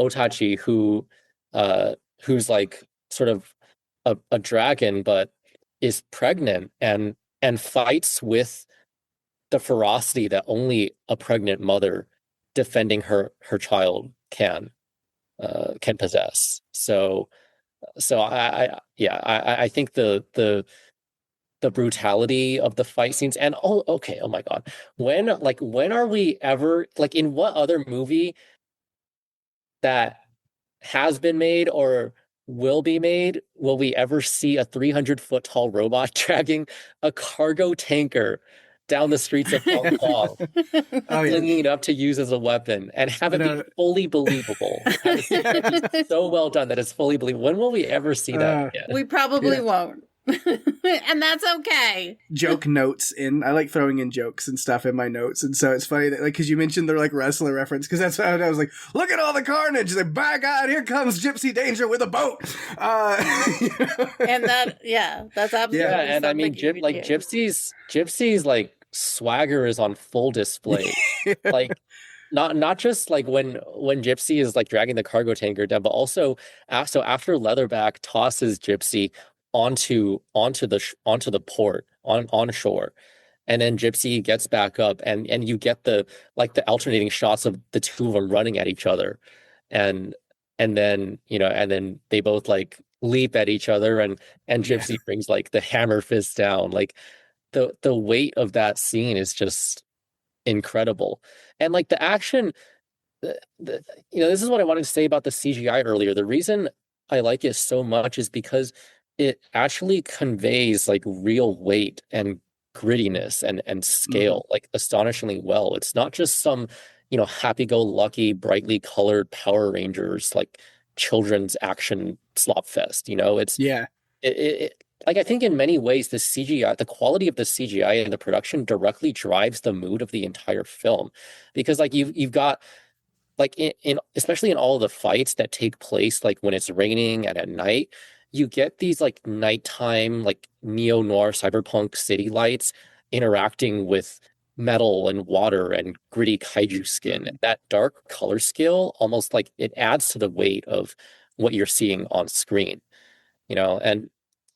Otachi, who's like sort of a dragon, but is pregnant and fights with the ferocity that only a pregnant mother defending her child can possess. So I think the brutality of the fight scenes, and oh my God, when are we ever, like, in what other movie that has been made or will be made will we ever see a 300-foot tall robot dragging a cargo tanker down the streets of Hong Kong, flinging it up to use as a weapon, and have it be fully believable? So well done that it's fully believable. When will we ever see that again? We probably won't. And that's okay. Joke notes I like throwing in jokes and stuff in my notes, and so it's funny that, like, because you mentioned they're like wrestler reference, because that's how I was like, look at all the carnage, like, by God, here comes Gypsy Danger with a boat. And that's absolutely and I mean, something you like do. Gypsy's like swagger is on full display. Like not just like when Gypsy is like dragging the cargo tanker down, but also after Leatherback tosses Gypsy onto the port on shore, and then Gypsy gets back up, and you get the alternating shots of the two of them running at each other, and then they both like leap at each other, and Gypsy brings like the hammer fist down. Like the weight of that scene is just incredible. And like the action, this is what I wanted to say about the CGI earlier. The reason I like it so much is because it actually conveys like real weight and grittiness and scale like astonishingly well. It's not just some, happy-go-lucky, brightly colored Power Rangers like children's action slop fest. Like, I think in many ways the CGI, the quality of the CGI and the production directly drives the mood of the entire film, because like you've got like in especially in all of the fights that take place like when it's raining and at night, you get these like nighttime like neo-noir cyberpunk city lights interacting with metal and water and gritty kaiju skin. That dark color skill almost like it adds to the weight of what you're seeing on screen, and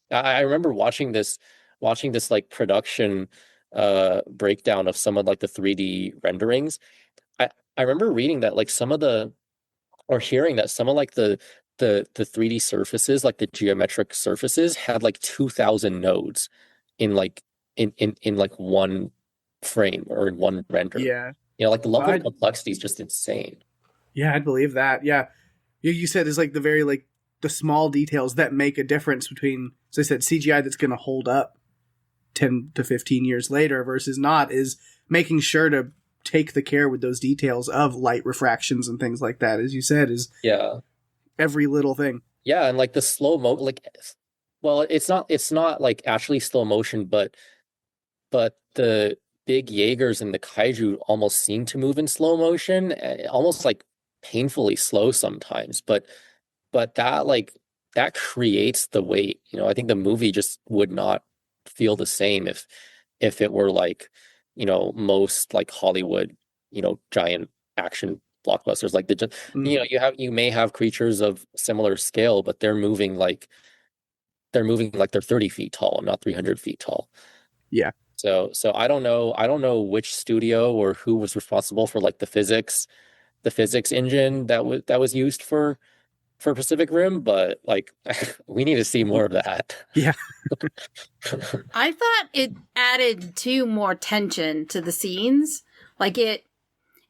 I remember watching this like production breakdown of some of like the 3D renderings. I remember reading that like hearing that some of like the 3D surfaces, like the geometric surfaces, had like 2,000 nodes in like in like one frame or in one render. Yeah. Like the level of complexity is just insane. Yeah, I'd believe that. Yeah. You said it's like the very like the small details that make a difference between, as I said, CGI that's going to hold up 10 to 15 years later versus not, is making sure to take the care with those details of light refractions and things like that, as you said, is every little thing. Yeah, and like the slow mo, like, well, it's not like actually slow motion, but the big Jaegers and the kaiju almost seem to move in slow motion, almost like painfully slow sometimes, but that creates the weight. I think the movie just would not feel the same if it were like, most like Hollywood, giant action blockbusters. Like you may have creatures of similar scale, but they're moving like they're 30 feet tall, not 300 feet tall. Yeah. So I don't know which studio or who was responsible for like the physics engine that was used for Pacific Rim, but like we need to see more of that. Yeah. I thought it added more tension to the scenes. Like it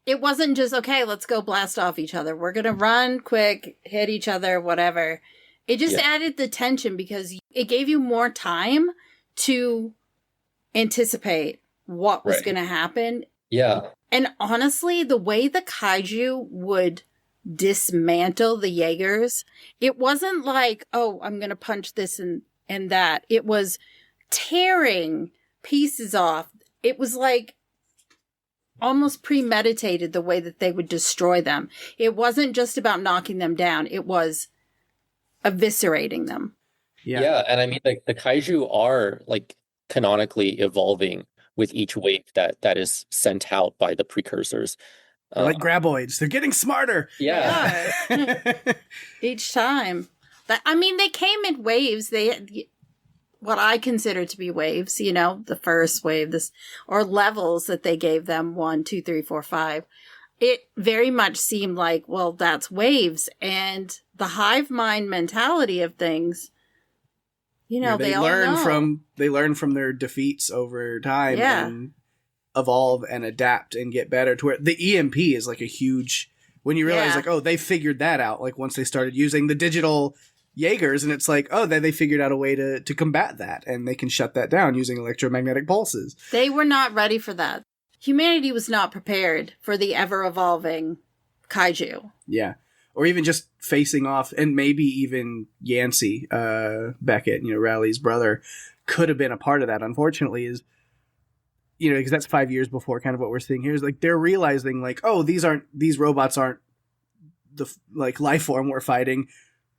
wasn't just, okay, let's go blast off each other. We're going to run quick, hit each other, whatever. It just added the tension because it gave you more time to anticipate what was going to happen. Yeah. And honestly, the way the kaiju would dismantle the Jaegers, it wasn't like, oh, I'm going to punch this and that. It was tearing pieces off. It was like almost premeditated the way that they would destroy them. It wasn't just about knocking them down. It was eviscerating them. Yeah. And I mean, like the kaiju are like canonically evolving with each wave that is sent out by the precursors. They're like graboids. They're getting smarter. Yeah. Each time. I mean, they came in waves. They had what I consider to be waves, the first wave, or levels that they gave them, 1, 2, 3, 4, 5. It very much seemed like, well, that's waves. And the hive mind mentality of things, they all know. They learn from their defeats over time and evolve and adapt and get better, to where the EMP is like a huge, when you realize like, oh, they figured that out. Like once they started using the digital Jaegers, and it's like, oh, they figured out a way to combat that, and they can shut that down using electromagnetic pulses. They were not ready for that. Humanity was not prepared for the ever-evolving kaiju. Yeah. or even just facing off, and maybe even Yancey Beckett, Rowley's brother, could have been a part of that. Unfortunately, is because that's 5 years before kind of what we're seeing here is like they're realizing like, oh, these robots aren't the like life form we're fighting.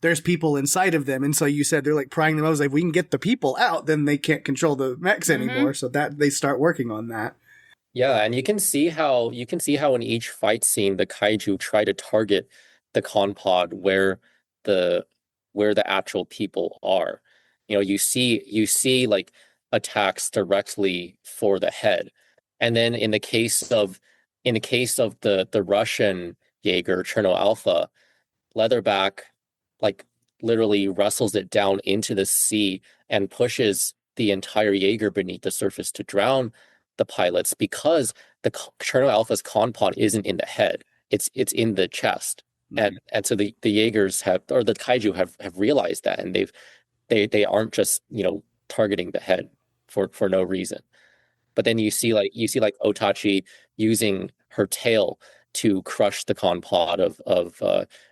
There's people inside of them, and so you said they're like prying them out. I was like, if we can get the people out, then they can't control the mechs anymore. So that they start working on that. Yeah, and you can see how in each fight scene the kaiju try to target the con pod the where the actual people are. You see like attacks directly for the head. And then in the case of the Russian Jaeger Cherno Alpha, Leatherback like literally wrestles it down into the sea and pushes the entire Jaeger beneath the surface to drown the pilots because the Cherno Alpha's con pod isn't in the head. It's in the chest. And so the Jaegers or the kaiju have realized that, and they aren't just, targeting the head for no reason. But then you see like Otachi using her tail to crush the con pod of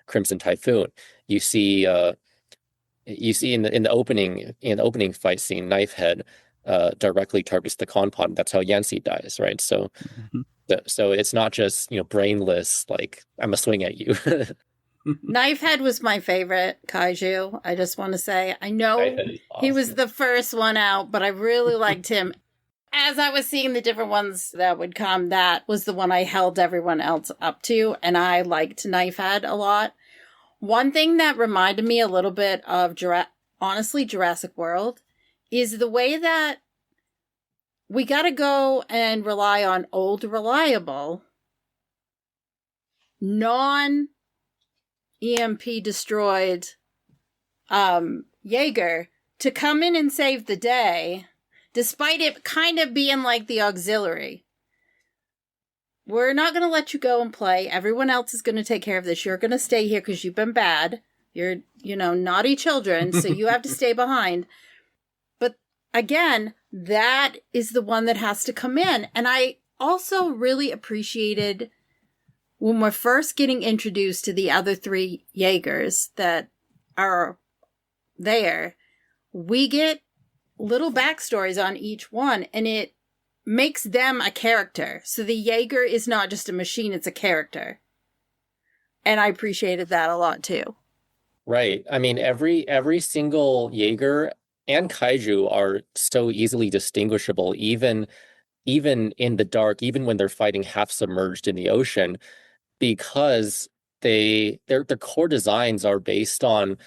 Crimson Typhoon. You see in the opening fight scene, Knifehead directly targets the con pod. That's how Yancey dies, right? So so it's not just brainless, like I'm gonna swing at you. Knifehead was my favorite kaiju. I just want to say, I know he was the first one out, but I really liked him. As I was seeing the different ones that would come, that was the one I held everyone else up to, and I liked Knifehead a lot. One thing that reminded me a little bit of Jurassic World is the way that we got to go and rely on old, reliable, non-EMP destroyed Jaeger to come in and save the day, despite it kind of being like the auxiliary. We're not going to let you go and play. Everyone else is going to take care of this. You're going to stay here because you've been bad. You're, naughty children, so you have to stay behind. But again, that is the one that has to come in. And I also really appreciated when we're first getting introduced to the other three Jaegers that are there, we get little backstories on each one, and it makes them a character. So the Jaeger is not just a machine, it's a character. And I appreciated that a lot too. Right. I mean, every single Jaeger and kaiju are so easily distinguishable, even in the dark, even when they're fighting half submerged in the ocean, because their core designs are based on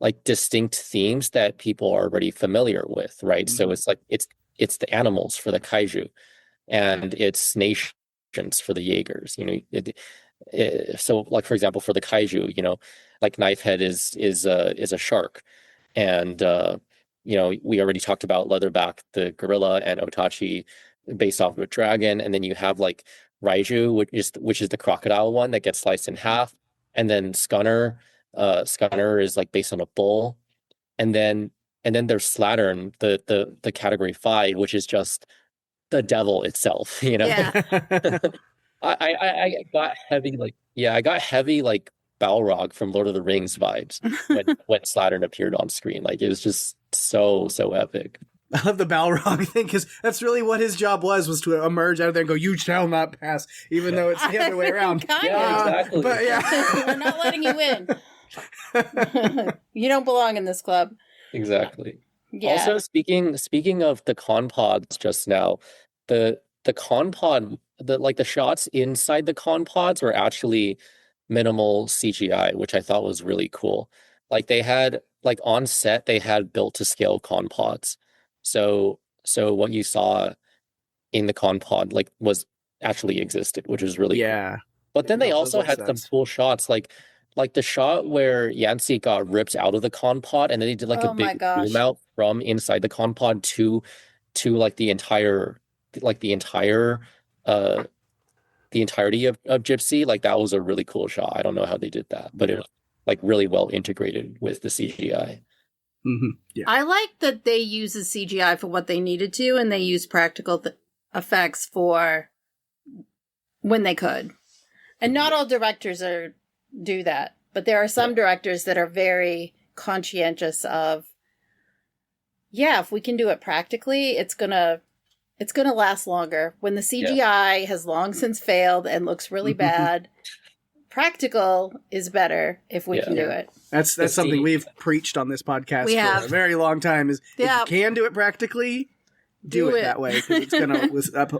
like distinct themes that people are already familiar with, right? Mm-hmm. So it's like it's the animals for the kaiju, and it's nations for the Jaegers. So like for example, for the kaiju, like Knifehead is a shark, and we already talked about Leatherback, the gorilla, and Otachi based off of a dragon, and then you have like Raiju, which is the crocodile one that gets sliced in half, and then Scunner is like based on a bull, and then there's Slattern, the category 5, which is just the devil itself. Yeah. I got heavy like Balrog from Lord of the Rings vibes when Slattern appeared on screen. Like it was just so epic. I love the Balrog thing because that's really what his job was to emerge out of there and go, "You shall not pass," even though it's the other way around. Yeah, exactly. But yeah, we're not letting you in. You don't belong in this club. Exactly. Yeah. Also, speaking of the con pods just now, the con pod, the shots inside the con pods were actually minimal CGI, which I thought was really cool. Like they had on set, they had built to scale con pods. So what you saw in the con pod was actually existed, which was really cool. But then they also had some cool shots, like the shot where Yancey got ripped out of the con pod, and then they did a big zoom out from inside the con pod to the entirety of Gypsy. Like that was a really cool shot. I don't know how they did that, but it was really well integrated with the CGI. Mm-hmm. Yeah. I like that they use the CGI for what they needed to, and they use practical effects for when they could. And not all directors do that. But there are some directors that are very conscientious of, if we can do it practically, it's gonna last longer. When the CGI has long since failed and looks really bad, practical is better if we can do it. That's something we've preached on this podcast for a very long time. Is if you can do it practically, do it that way, because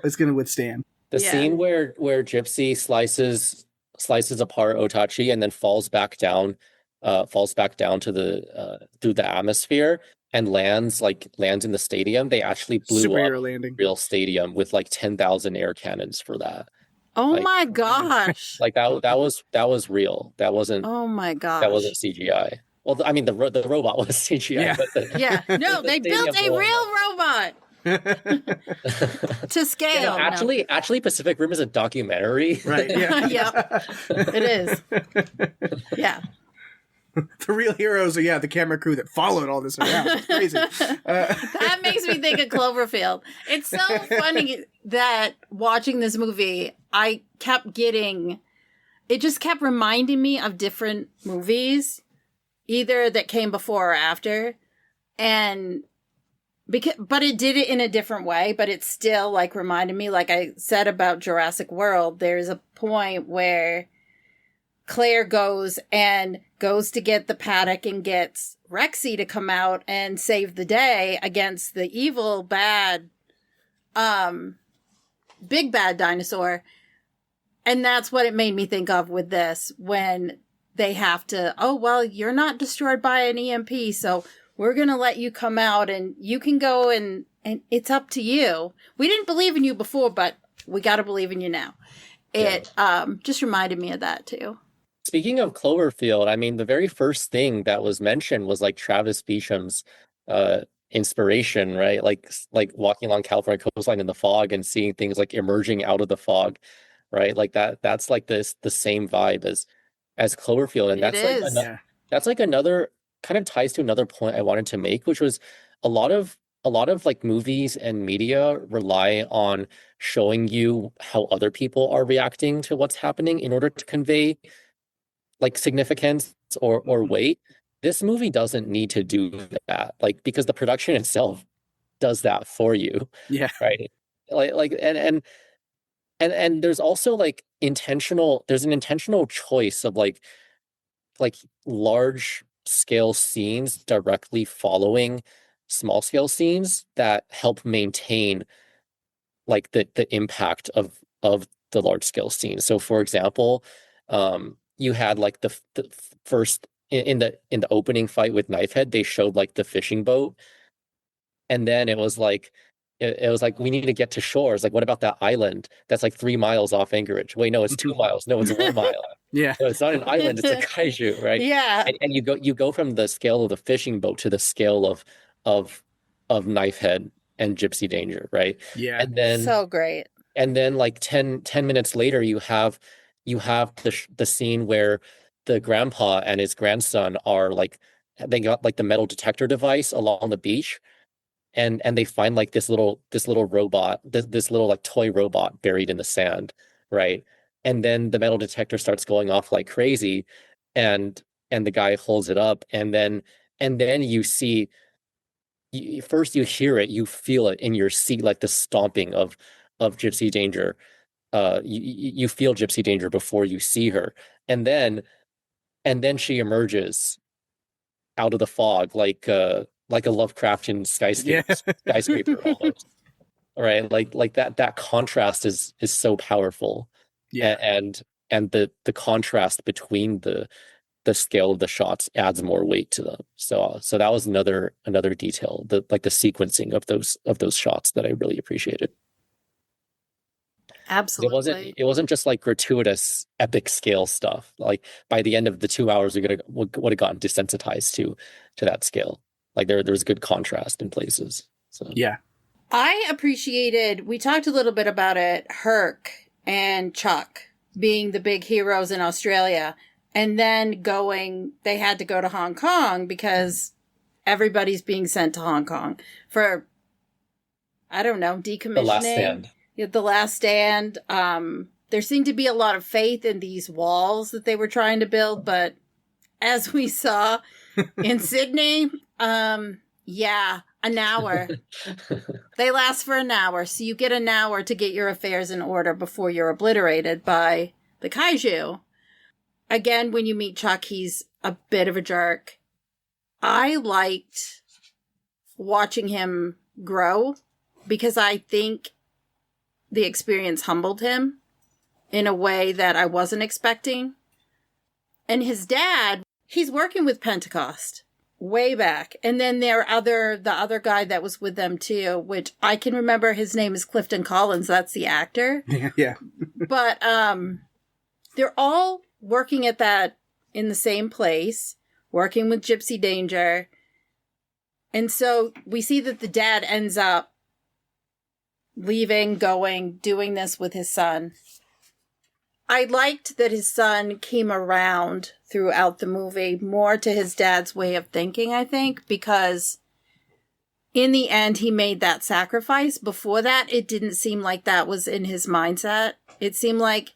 it's gonna withstand. The scene where Gypsy slices apart Otachi and then falls back down to the through the atmosphere and lands in the stadium. They actually blew up a real stadium with like 10,000 air cannons for that. Oh my gosh! Like that was real. That wasn't. Oh my gosh! That wasn't CGI. Well, I mean the robot was CGI. Yeah. But no, they built a real robot. To scale. Actually, Pacific Rim is a documentary. Right. Yeah. Yeah. It is. Yeah. The real heroes are the camera crew that followed all this around. It's crazy. That makes me think of Cloverfield. It's so funny that watching this movie, I kept getting, it just kept reminding me of different movies, either that came before or after, but it did it in a different way, but it still like reminded me, like I said about Jurassic World, there's a point where Claire goes to get the paddock and gets Rexy to come out and save the day against the evil, bad, big bad dinosaur. And that's what it made me think of with this, when they have to, you're not destroyed by an EMP, so we're going to let you come out and you can go and it's up to you. We didn't believe in you before, but we got to believe in you now. It just reminded me of that too. Speaking of Cloverfield, I mean, the very first thing that was mentioned was like Travis Beacham's inspiration, right? Like walking along California coastline in the fog and seeing things like emerging out of the fog, right? Like that's like the same vibe as Cloverfield, and that's like another kind of ties to another point I wanted to make, which was a lot of like movies and media rely on showing you how other people are reacting to what's happening in order to convey like significance or weight. This movie doesn't need to do that, like, because the production itself does that for you. Yeah. Right. And there's also like there's an intentional choice of like large scale scenes directly following small scale scenes that help maintain like the impact of the large scale scenes. So for example, you had like the first in the opening fight with Knifehead, they showed like the fishing boat, and then it was like we need to get to shore. It's like, what about that island that's like 3 miles off Anchorage? Wait, no, it's 2 miles. No, it's 1 mile. Yeah, no, it's not an island. It's a kaiju, right? Yeah, and you go from the scale of the fishing boat to the scale of Knifehead and Gypsy Danger, right? Yeah, and then so great. And then like 10 minutes later, you have the scene where the grandpa and his grandson are like, they got like the metal detector device along the beach, and they find like this little robot, this little like toy robot buried in the sand, right? And then the metal detector starts going off like crazy, and the guy holds it up, and then you see, first you hear it, you feel it in your seat, like the stomping of Gypsy Danger. You feel Gypsy Danger before you see her, and then she emerges out of the fog like a Lovecraftian skyscraper almost. Right, like that contrast is so powerful. Yeah, and the contrast between the scale of the shots adds more weight to them. So that was another detail, the sequencing of those shots that I really appreciated. Absolutely. It wasn't just like gratuitous epic scale stuff. Like by the end of the 2 hours, we would have gotten desensitized to that scale. Like there's good contrast in places. So yeah, I appreciated, we talked a little bit about it, Herc and Chuck being the big heroes in Australia, and then they had to go to Hong Kong because everybody's being sent to Hong Kong for, I don't know, decommissioning. The Last Stand. The Last Stand. There seemed to be a lot of faith in these walls that they were trying to build, but as we saw in Sydney, yeah, an hour. They last for an hour, so you get an hour to get your affairs in order before you're obliterated by the kaiju. Again, when you meet Chuck, he's a bit of a jerk. I liked watching him grow because I think the experience humbled him in a way that I wasn't expecting. And his dad, he's working with Pentecost way back. And then the other guy that was with them too, which I can remember his name is Clifton Collins. That's the actor. Yeah. But they're all working at that in the same place, working with Gypsy Danger. And so we see that the dad ends up leaving, going, doing this with his son. I liked that his son came around throughout the movie more to his dad's way of thinking, I think, because in the end, he made that sacrifice. Before that, it didn't seem like that was in his mindset. It seemed like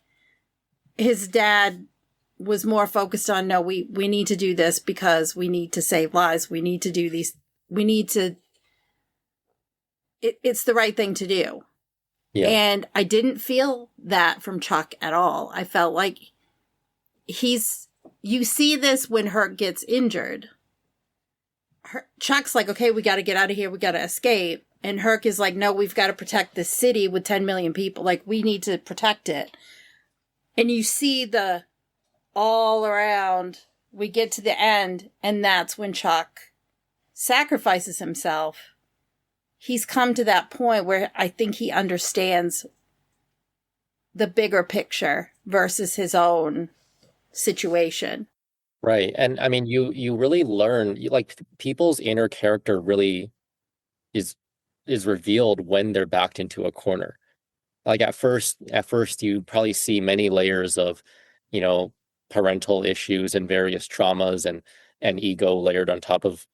his dad was more focused on, no, we need to do this because we need to save lives. We need to do these. We need to. It's the right thing to do. Yeah. And I didn't feel that from Chuck at all. I felt like you see this when Herc gets injured. Chuck's like, okay, we got to get out of here. We got to escape. And Herc is like, no, we've got to protect this city with 10 million people. Like, we need to protect it. And you see the all around, we get to the end, and that's when Chuck sacrifices himself. He's come to that point where I think he understands the bigger picture versus his own situation. Right. And I mean, you really learn, like, people's inner character really is revealed when they're backed into a corner. Like at first you probably see many layers of, parental issues and various traumas and ego layered on top of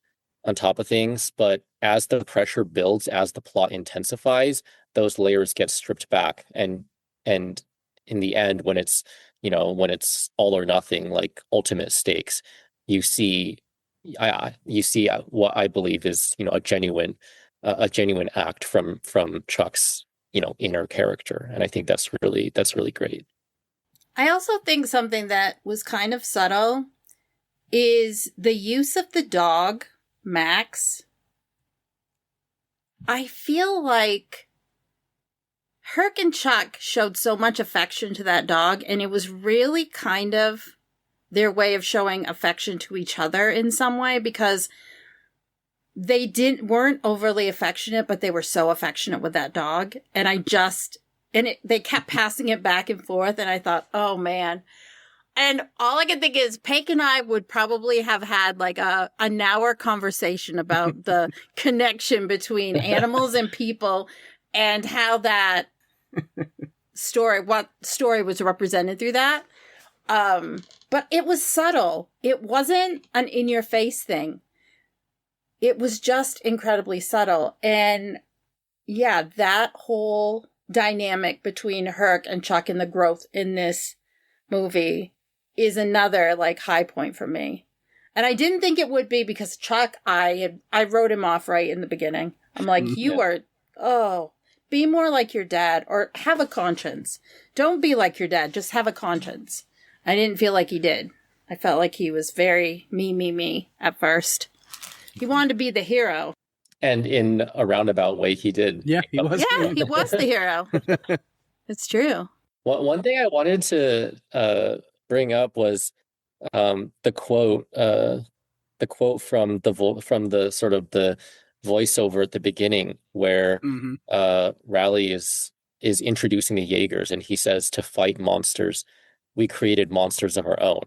things. But as the pressure builds, as the plot intensifies, those layers get stripped back. And in the end, when it's all or nothing, like ultimate stakes, you see what I believe is, a genuine act from Chuck's, inner character. And I think that's really great. I also think something that was kind of subtle is the use of the dog, Max. I feel like Herc and Chuck showed so much affection to that dog, and it was really kind of their way of showing affection to each other in some way, because they weren't overly affectionate, but they were so affectionate with that dog. And they kept passing it back and forth, and I thought, oh man. And all I can think is Pake and I would probably have had like an hour conversation about the connection between animals and people and how that what story was represented through that. But it was subtle. It wasn't an in-your-face thing. It was just incredibly subtle. And yeah, that whole dynamic between Herc and Chuck and the growth in this movie is another like high point for me. And I didn't think it would be, because Chuck, I wrote him off right in the beginning. I'm like, be more like your dad, or have a conscience. Don't be like your dad, just have a conscience. I didn't feel like he did. I felt like he was very me at first. He wanted to be the hero. And in a roundabout way, he did. Yeah, he was. Yeah, he was the hero. It's true. One thing I wanted to bring up was the quote from the sort of the voiceover at the beginning, where Raleigh is introducing the Jaegers, and he says, "To fight monsters, we created monsters of our own."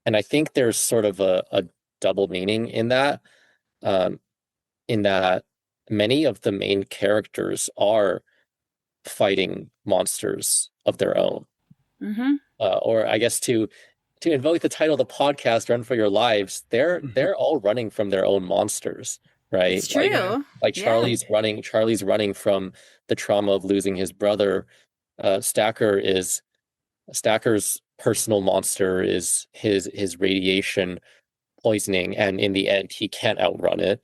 And I think there's sort of a double meaning in that many of the main characters are fighting monsters of their own. Or I guess to invoke the title of the podcast, Run for Your Lives, they're all running from their own monsters, right? It's true. Like Charlie's running from the trauma of losing his brother. Stacker's personal monster is his radiation poisoning, and in the end, he can't outrun it.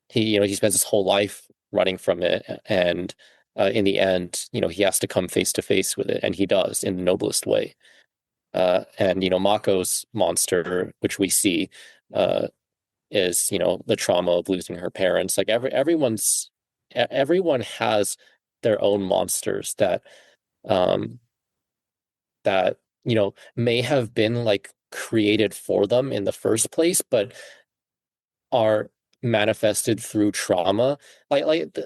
He spends his whole life running from it, and in the end, he has to come face to face with it, and he does in the noblest way. And Mako's monster, which we see, is the trauma of losing her parents. Like everyone has their own monsters um that may have been like created for them in the first place, but are manifested through trauma. Like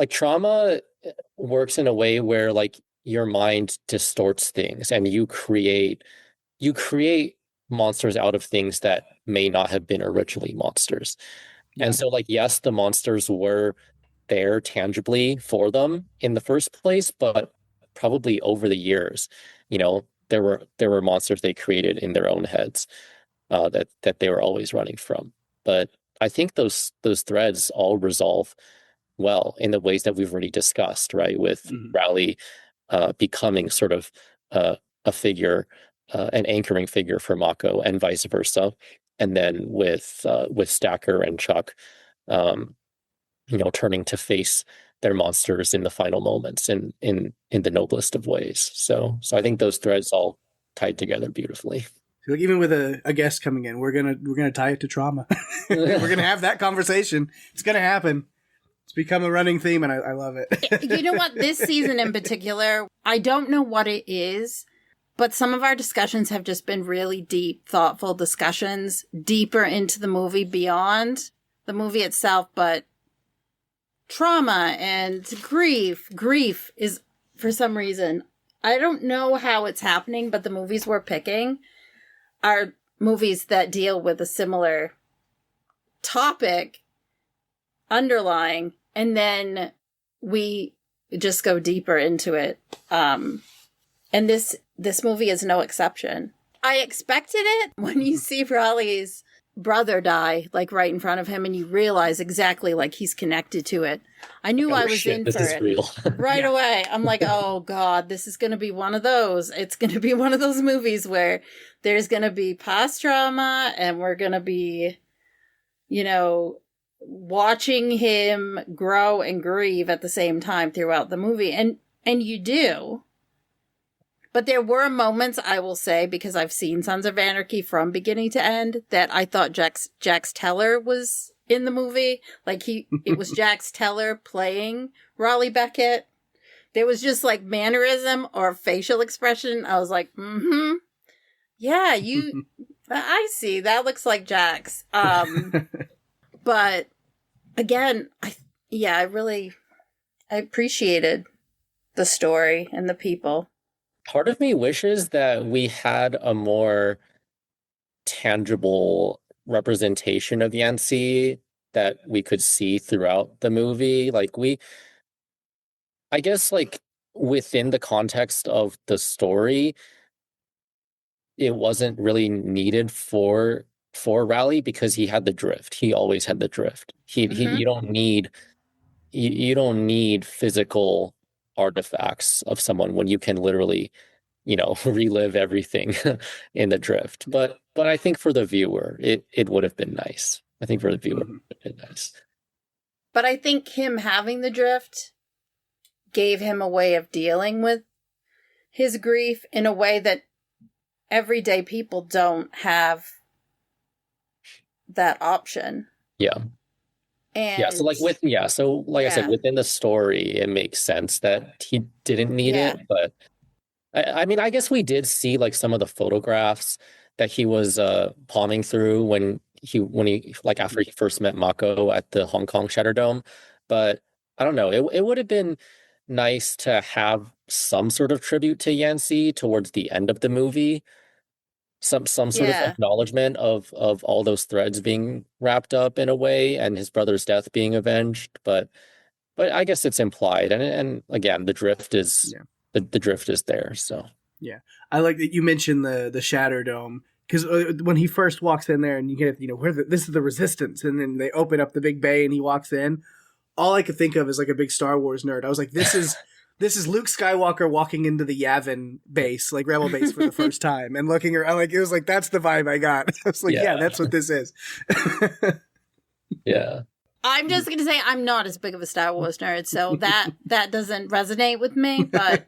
trauma works in a way where like your mind distorts things, and you create monsters out of things that may not have been originally monsters. Yeah. And so like yes, the monsters were there tangibly for them in the first place, but probably over the years, there were monsters they created in their own heads, that they were always running from. But I think those threads all resolve well in the ways that we've already discussed, right? With Rowley becoming sort of a figure, an anchoring figure for Mako, and vice versa, and then with Stacker and Chuck, turning to face their monsters in the final moments in the noblest of ways. So I think those threads all tied together beautifully. Like even with a guest coming in, we're gonna tie it to trauma. We're gonna have that conversation. It's gonna happen. It's become a running theme, and I love it. You know what? This season in particular, I don't know what it is, but some of our discussions have just been really deep, thoughtful discussions, deeper into the movie beyond the movie itself, but trauma and grief. Grief is, for some reason, I don't know how it's happening, but the movies we're picking are movies that deal with a similar topic underlying, and then we just go deeper into it. And this movie is no exception. I expected it when you see Raleigh's brother die, like right in front of him, and you realize exactly like he's connected to it. I knew I was in for it real. right away. I'm like, oh God, this is going to be one of those. It's going to be one of those movies where there's going to be past trauma, and we're going to be, watching him grow and grieve at the same time throughout the movie. And you do. But there were moments, I will say, because I've seen Sons of Anarchy from beginning to end, that I thought Jax Teller was in the movie. Like it was Jax Teller playing Raleigh Beckett. There was just like mannerism or facial expression. I was like, yeah, I see. That looks like Jax. But again, I appreciated the story and the people. Part of me wishes that we had a more tangible representation of Yancy that we could see throughout the movie. I guess like within the context of the story, it wasn't really needed for Raleigh because he had the drift. He always had the drift. You don't need physical artifacts of someone when you can literally, relive everything in the drift. But I think for the viewer, it would have been nice. I think for the viewer, it would have been nice. But I think him having the drift gave him a way of dealing with his grief in a way that everyday people don't have that option. Yeah. And yeah, so I said, within the story, it makes sense that he didn't need it. But I mean, I guess we did see like some of the photographs that he was palming through when he like after he first met Mako at the Hong Kong Shatterdome. But I don't know, it would have been nice to have some sort of tribute to Yancy towards the end of the movie. Some sort of acknowledgement of all those threads being wrapped up in a way, and his brother's death being avenged. But I guess it's implied, and again, the drift is the drift is there. So yeah, I like that you mentioned the Shatterdome, because when he first walks in there and you get this is the Resistance, and then they open up the big bay and he walks in. All I could think of is like a big Star Wars nerd. I was like, this is this is Luke Skywalker walking into the Yavin base, like Rebel base for the first time, and looking around. Like it was like that's the vibe I got. I was like, yeah, that's what this is. Yeah. I'm just gonna say I'm not as big of a Star Wars nerd, so that doesn't resonate with me, but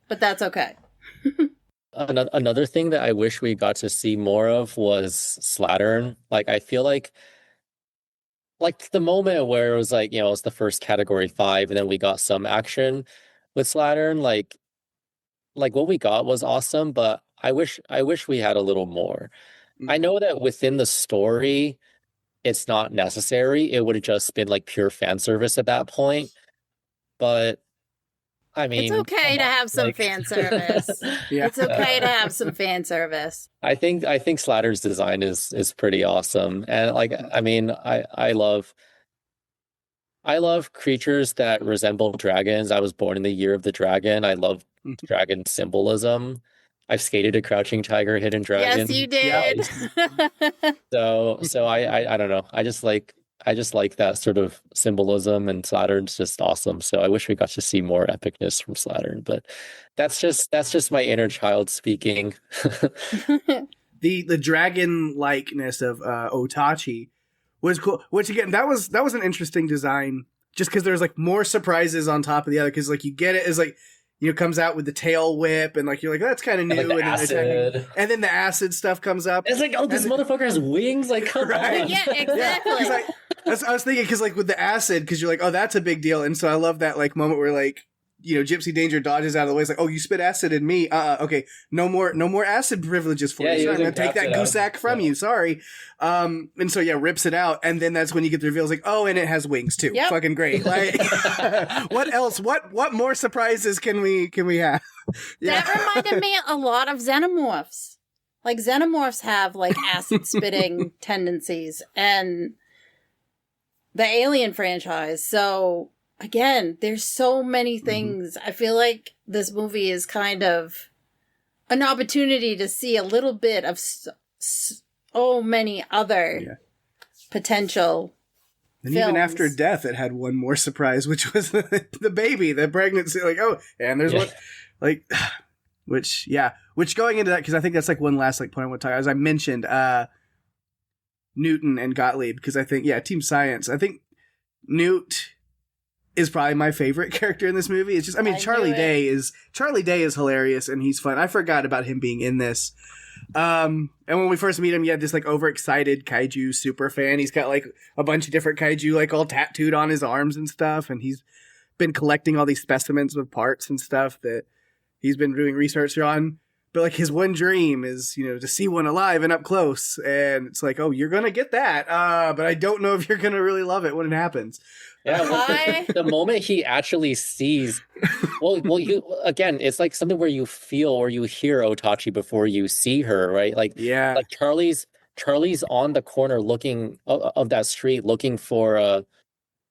that's okay. Another thing that I wish we got to see more of was Slattern. Like I feel like the moment where it was like, it's the first Category 5 and then we got some action with Slattern, like what we got was awesome, but I wish we had a little more. I know that within the story it's not necessary. It would have just been like pure fan service at that point. But I mean, it's okay to have some fan service. Yeah. It's okay to have some fan service. I think Slattern's design is pretty awesome. And like I mean, I love creatures that resemble dragons. I was born in the year of the dragon. I love dragon symbolism. I've skated a crouching tiger, hidden dragon. Yes, you did. So I don't know. I just like that sort of symbolism, and Slattern's just awesome. So I wish we got to see more epicness from Slattern, but that's just my inner child speaking. The dragon likeness of Otachi was cool. Which again, that was an interesting design. Just because there's like more surprises on top of the other. Because like you get it as like, comes out with the tail whip, and like you're like, oh, that's kind of new, and, like, and then the acid stuff comes up. It's like, oh, this motherfucker has wings. Like, come on. Yeah, exactly. Yeah, I was thinking because like with the acid, because you're like, oh, that's a big deal, and so I love that like moment where like Gypsy Danger dodges out of the way. It's like, oh, you spit acid in me. Okay, no more acid privileges for you. So I'm gonna take that goosack from you. Sorry. And so rips it out, and then that's when you get the reveal. It's like, oh, and it has wings too. Yep. Fucking great. Like, what else? What more surprises can we have? That reminded me a lot of Xenomorphs. Like Xenomorphs have like acid spitting tendencies, and the Alien franchise. So again, there's so many things. I feel like this movie is kind of an opportunity to see a little bit of so many other potential and films. Even after death, it had one more surprise, which was the baby, the pregnancy. Like, oh, and there's one, like, which going into that, because I think that's like one last like point I want to talk about, as I mentioned, Newton and Gottlieb, because I think, Team Science, I think Newt is probably my favorite character in this movie. It's just, I mean, Charlie Day is hilarious and he's fun. I forgot about him being in this. And when we first meet him, he had this like overexcited kaiju super fan. He's got like a bunch of different kaiju like all tattooed on his arms and stuff. And he's been collecting all these specimens with parts and stuff that he's been doing research on. But like his one dream is, to see one alive and up close. And it's like, oh, you're going to get that. But I don't know if you're going to really love it when it happens. Yeah, the moment he actually sees, again, it's like something where you feel or you hear Otachi before you see her, right? Like, like Charlie's on the corner looking of that street, looking for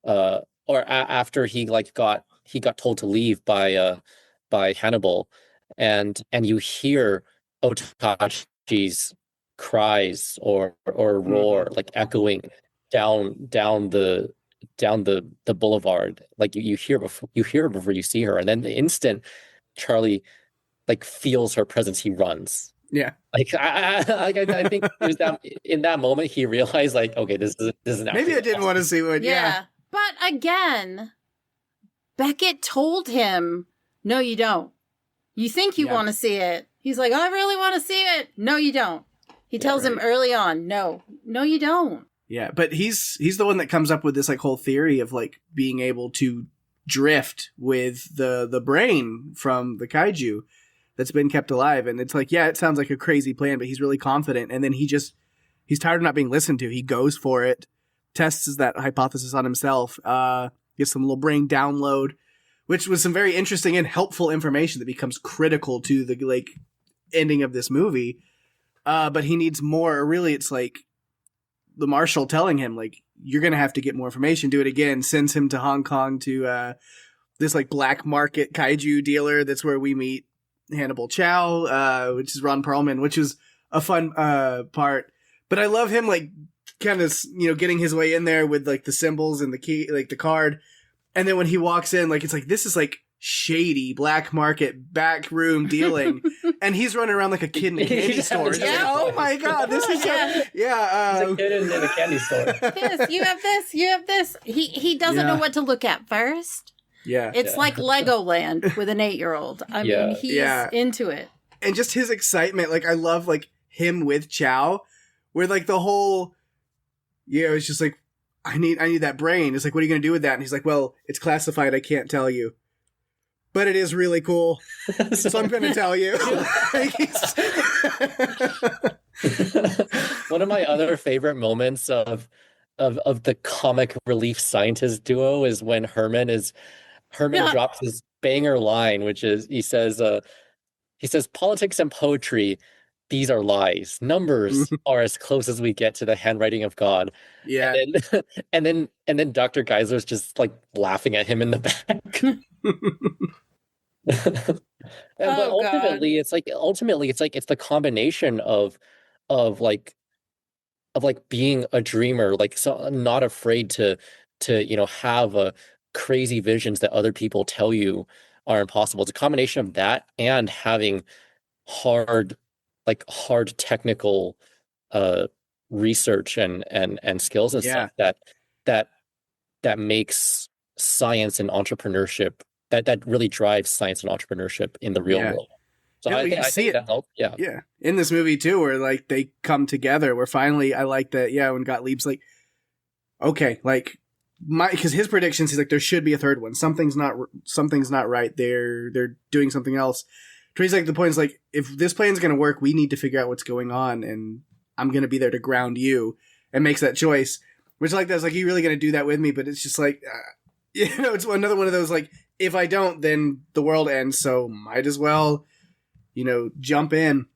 after he got told to leave by Hannibal, and you hear Otachi's cries or roar like echoing down the boulevard. Like you hear her before you see her, and then the instant Charlie like feels her presence, he runs. Yeah, like I think it was that in that moment he realized like, okay, this is maybe I didn't want to see what. Yeah, but again, Beckett told him, "No, you don't. You think you want to see it." He's like, "I really want to see it." No, you don't. He tells him early on, "No, you don't." Yeah, but he's the one that comes up with this like whole theory of like being able to drift with the brain from the kaiju that's been kept alive. And it's like, it sounds like a crazy plan, but he's really confident. And then he's tired of not being listened to. He goes for it, tests that hypothesis on himself, gets some little brain download, which was some very interesting and helpful information that becomes critical to the like ending of this movie. But he needs more. Really, it's like the marshal telling him, like, you're going to have to get more information, do it again, sends him to Hong Kong to this like black market kaiju dealer. That's where we meet Hannibal Chow, which is Ron Perlman, which is a fun part. But I love him like kind of, getting his way in there with like the symbols and the key, like the card. And then when he walks in, like, it's like, this is like shady black market backroom dealing, and he's running around like a kid in a candy store. It's Yeah. like, oh my god, this is He's a kid in a candy store. This, you have this, you have this. He doesn't know what to look at first. Yeah. It's like Legoland with an 8-year-old. I mean, he's into it. And just his excitement, like I love like him with Chow, where like the whole, it's just like, I need that brain. It's like, what are you going to do with that? And he's like, well, it's classified. I can't tell you. But it is really cool. So I'm going to tell you. One of my other favorite moments of the comic relief scientist duo is when Herman drops his banger line, which is he says politics and poetry, these are lies. Numbers are as close as we get to the handwriting of God. Yeah. And then Dr. Geisler's just like laughing at him in the back. But ultimately it's the combination of being a dreamer, like so not afraid to have crazy visions that other people tell you are impossible. It's a combination of that and having hard technical research and skills and stuff that makes science and entrepreneurship that really drives science and entrepreneurship in the real world. So I think that helped. Yeah. In this movie too, where like they come together, where finally I like that. Yeah, when Gottlieb's like, okay, like because his predictions, he's like, there should be a third one. Something's not right. They're doing something else. He's like, the point is like, if this plan's going to work, we need to figure out what's going on, and I'm going to be there to ground you, and makes that choice. Which like that's like, you really going to do that with me? But it's just like, it's another one of those like, if I don't, then the world ends. So might as well, jump in,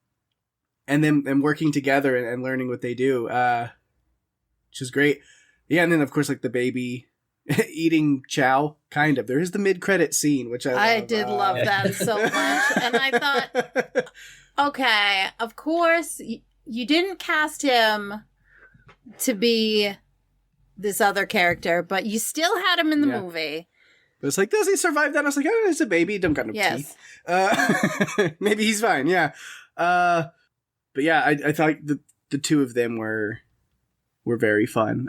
and then working together and learning what they do, which is great. Yeah, and then of course like the baby eating Chow, kind of. There is the mid-credit scene, which I did love that so much. And I thought, okay, of course, you didn't cast him to be this other character, but you still had him in the movie. But it's like, does he survive that? I was like, oh, he's a baby. He don't got no teeth. Maybe he's fine, yeah. But yeah, I thought the two of them were very fun.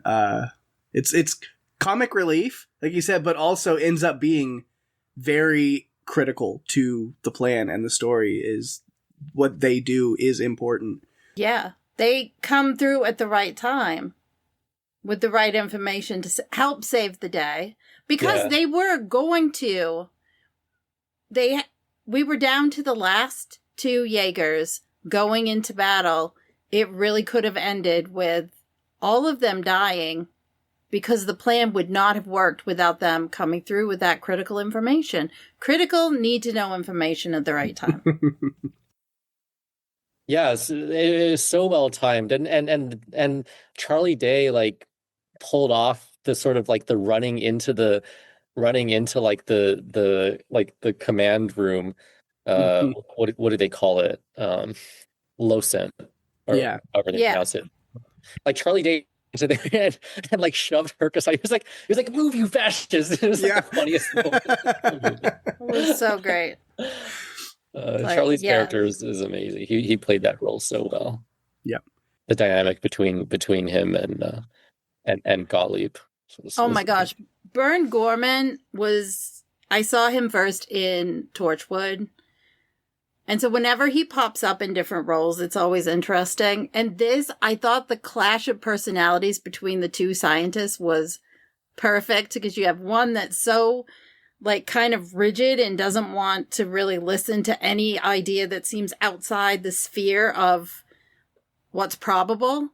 It's comic relief, like you said, but also ends up being very critical to the plan, and the story is what they do is important. Yeah. They come through at the right time with the right information to help save the day, because they were going to, we were down to the last 2 Jaegers going into battle. It really could have ended with all of them dying, because the plan would not have worked without them coming through with that critical information. Critical need to know information at the right time. Yes, it is so well timed, and Charlie Day like pulled off the sort of like the running into like the command room. What do they call it? Loscent, or however they pronounce it. Like Charlie Day and like shoved Herc aside. He was like, move, you fascist. It was like the funniest moment. It was so great. Charlie's character is amazing. He played that role so well. Yep. The dynamic between him and Gottlieb. Oh my gosh. Bern Gorman I saw him first in Torchwood. And so whenever he pops up in different roles, it's always interesting. And I thought the clash of personalities between the two scientists was perfect, because you have one that's so like kind of rigid and doesn't want to really listen to any idea that seems outside the sphere of what's probable.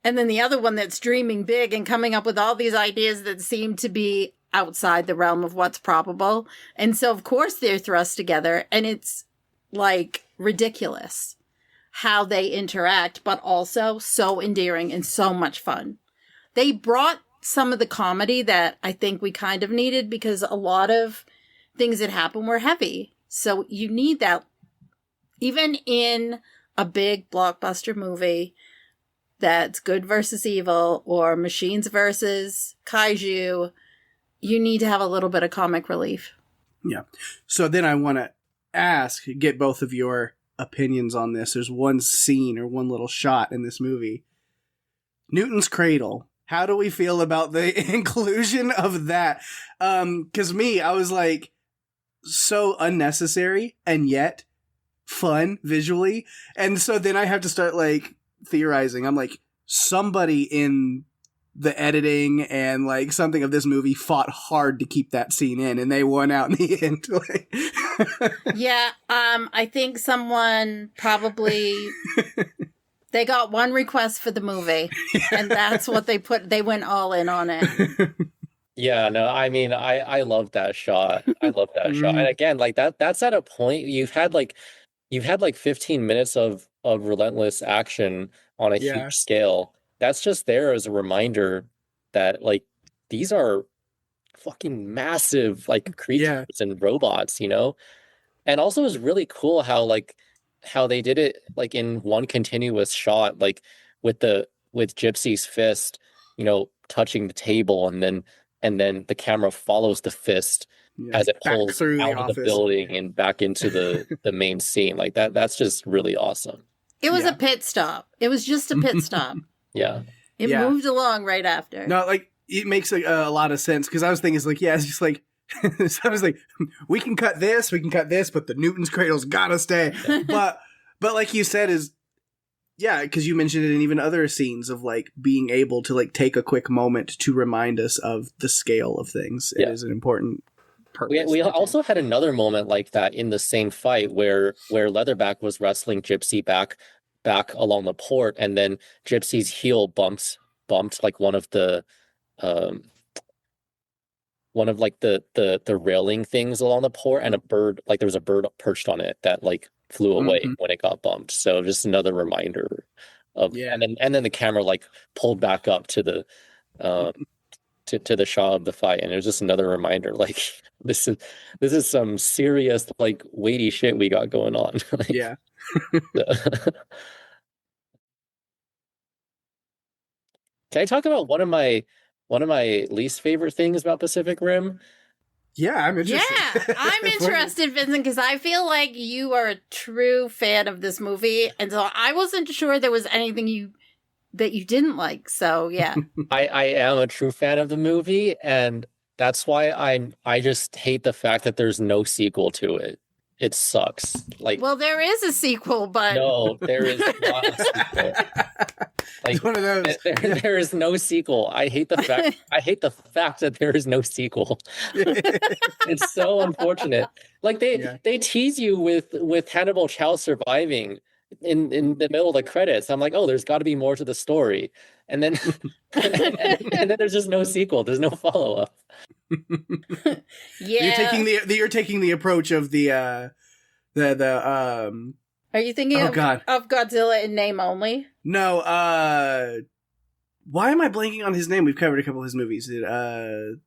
And then the other one that's dreaming big and coming up with all these ideas that seem to be outside the realm of what's probable. And so, of course, they're thrust together, and it's like ridiculous how they interact, but also so endearing and so much fun. They brought some of the comedy that I think we kind of needed, because a lot of things that happen were heavy. So you need that. Even in a big blockbuster movie that's good versus evil, or machines versus kaiju, you need to have a little bit of comic relief. Yeah. So then I want to get both of your opinions on this. There's one scene or one little shot in this movie. Newton's cradle. How do we feel about the inclusion of that? Because I was like, so unnecessary and yet fun visually. And so then I have to start like theorizing. I'm like, somebody in the editing and like something of this movie fought hard to keep that scene in, and they won out in the end. Yeah, I think someone probably they got one request for the movie, and that's what they went all in on it. Yeah, no, I mean, I love that shot. I love that shot. And again, like that's at a point you've had like 15 minutes of relentless action on a huge scale. That's just there as a reminder that like these are fucking massive like creatures and robots, you know? And also it's really cool how they did it like in one continuous shot, like with Gypsy's fist, you know, touching the table, and then the camera follows the fist as it pulls out of the building and back into the main scene. Like that's just really awesome. It was a pit stop. It was just a pit stop. Yeah. It moved along right after. No, like it makes a lot of sense, because I was thinking, it's like, it's just like, so I was like, we can cut this, but the Newton's cradle's gotta stay. But like you said, because you mentioned it in even other scenes of like being able to like take a quick moment to remind us of the scale of things. It is an important purpose. We also had another moment like that in the same fight where Leatherback was wrestling Gypsy back along the port, and then Gypsy's heel bumped like one of the railing things along the port, and there was a bird perched on it that like flew away when it got bumped. So just another reminder of and then the camera like pulled back up to the to the shot of the fight, and it was just another reminder like this is some serious like weighty shit we got going on. Like, yeah. Can I talk about one of my least favorite things about Pacific Rim? Yeah, I'm interested. Yeah, I'm interested, Vincent, because I feel like you are a true fan of this movie, and so I wasn't sure there was anything that you didn't like. So yeah, I am a true fan of the movie, and that's why I just hate the fact that there's no sequel to it. It sucks. Like, well, there is a sequel, but no, there is not a sequel. Like, it's one of those. There is no sequel. I hate the fact that there is no sequel. It's so unfortunate. Like they tease you with Hannibal Chow surviving in the middle of the credits. I'm like, oh, there's got to be more to the story, and then and then there's just no sequel. There's no follow up. Yeah, you're taking the approach of the Are you thinking of Godzilla in name only? No, why am I blanking on his name? We've covered a couple of his movies. The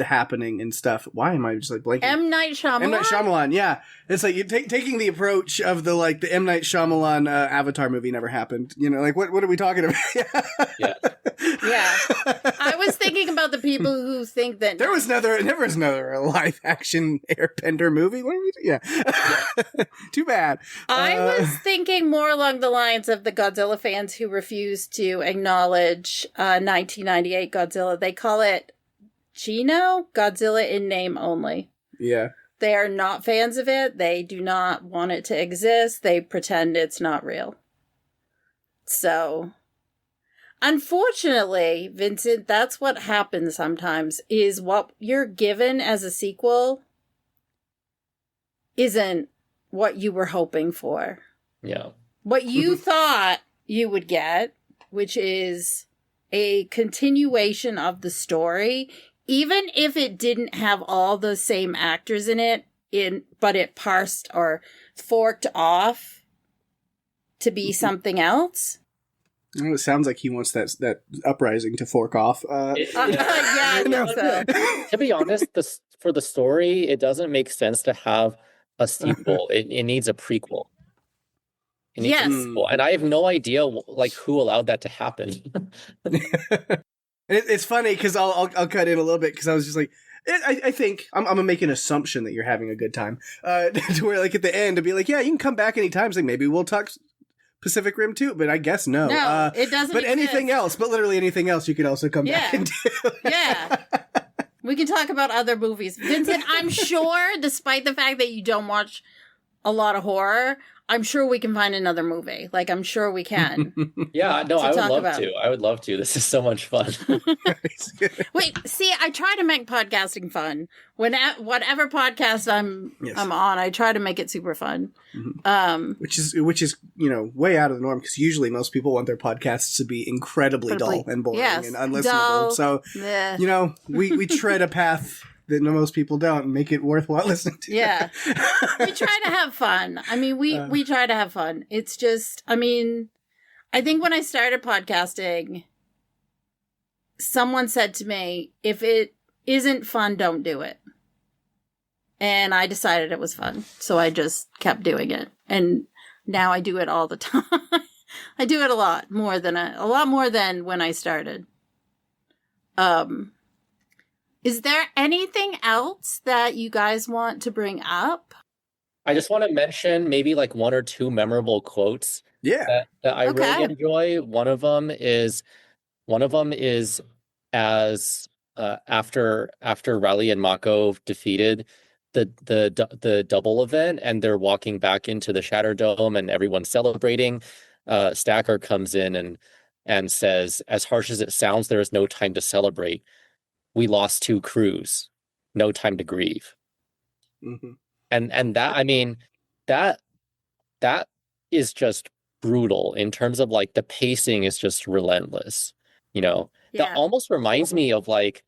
Happening and stuff. Why am I just like blanking? M. Night Shyamalan? M. Night Shyamalan, yeah. It's like you're taking the approach of the M. Night Shyamalan Avatar movie never happened. You know, like what are we talking about? Yeah. Yeah. I was thinking about the people who think that there was another live action Airbender movie. What are we doing? Yeah. Too bad. I was thinking more along the lines of the Godzilla fans who refuse to acknowledge 1998 Godzilla. They call it Godzilla in name only. Yeah. They are not fans of it. They do not want it to exist. They pretend it's not real. So, unfortunately, Vincent, that's what happens sometimes, is what you're given as a sequel isn't what you were hoping for. Yeah. What you thought you would get, which is a continuation of the story, even if it didn't have all the same actors in it, but it parsed or forked off to be something else. Well, it sounds like he wants that Uprising to fork off. Yeah, I think so. To be honest, for the story, it doesn't make sense to have a sequel. It needs a prequel. Yes. And I have no idea like who allowed that to happen. It's funny because I'll cut in a little bit because I was just like, I think I'm gonna make an assumption that you're having a good time. To where like at the end to be like, yeah, you can come back anytime. It's like maybe we'll talk Pacific Rim too, but I guess no. No, it doesn't. But exist. anything else, but literally anything else, you could also come back and do. Yeah. We can talk about other movies. Vincent, I'm sure, despite the fact that you don't watch a lot of horror, I'm sure we can find another movie. Like, I'm sure we can. Yeah, no, I would love to. I would love to. This is so much fun. Wait, see, I try to make podcasting fun. Whatever podcast I'm on, I try to make it super fun. Which is way out of the norm, because usually most people want their podcasts to be incredibly dull and boring and unlistenable. Dull, so we tread a path that most people don't and make it worthwhile listening to. Yeah. We try to have fun. I mean, we try to have fun. It's just, I mean, I think when I started podcasting, someone said to me, if it isn't fun, don't do it. And I decided it was fun. So I just kept doing it. And now I do it all the time. I do it a lot more than when I started. Is there anything else that you guys want to bring up? I just want to mention maybe like one or two memorable quotes. Yeah. That I really enjoy. One of them is as after Raleigh and Mako defeated the double event and they're walking back into the Shatter Dome and everyone's celebrating. Stacker comes in and says, as harsh as it sounds, there is no time to celebrate. We lost 2 crews, no time to grieve. Mm-hmm. And that, I mean, that is just brutal in terms of like the pacing is just relentless. That almost reminds me of like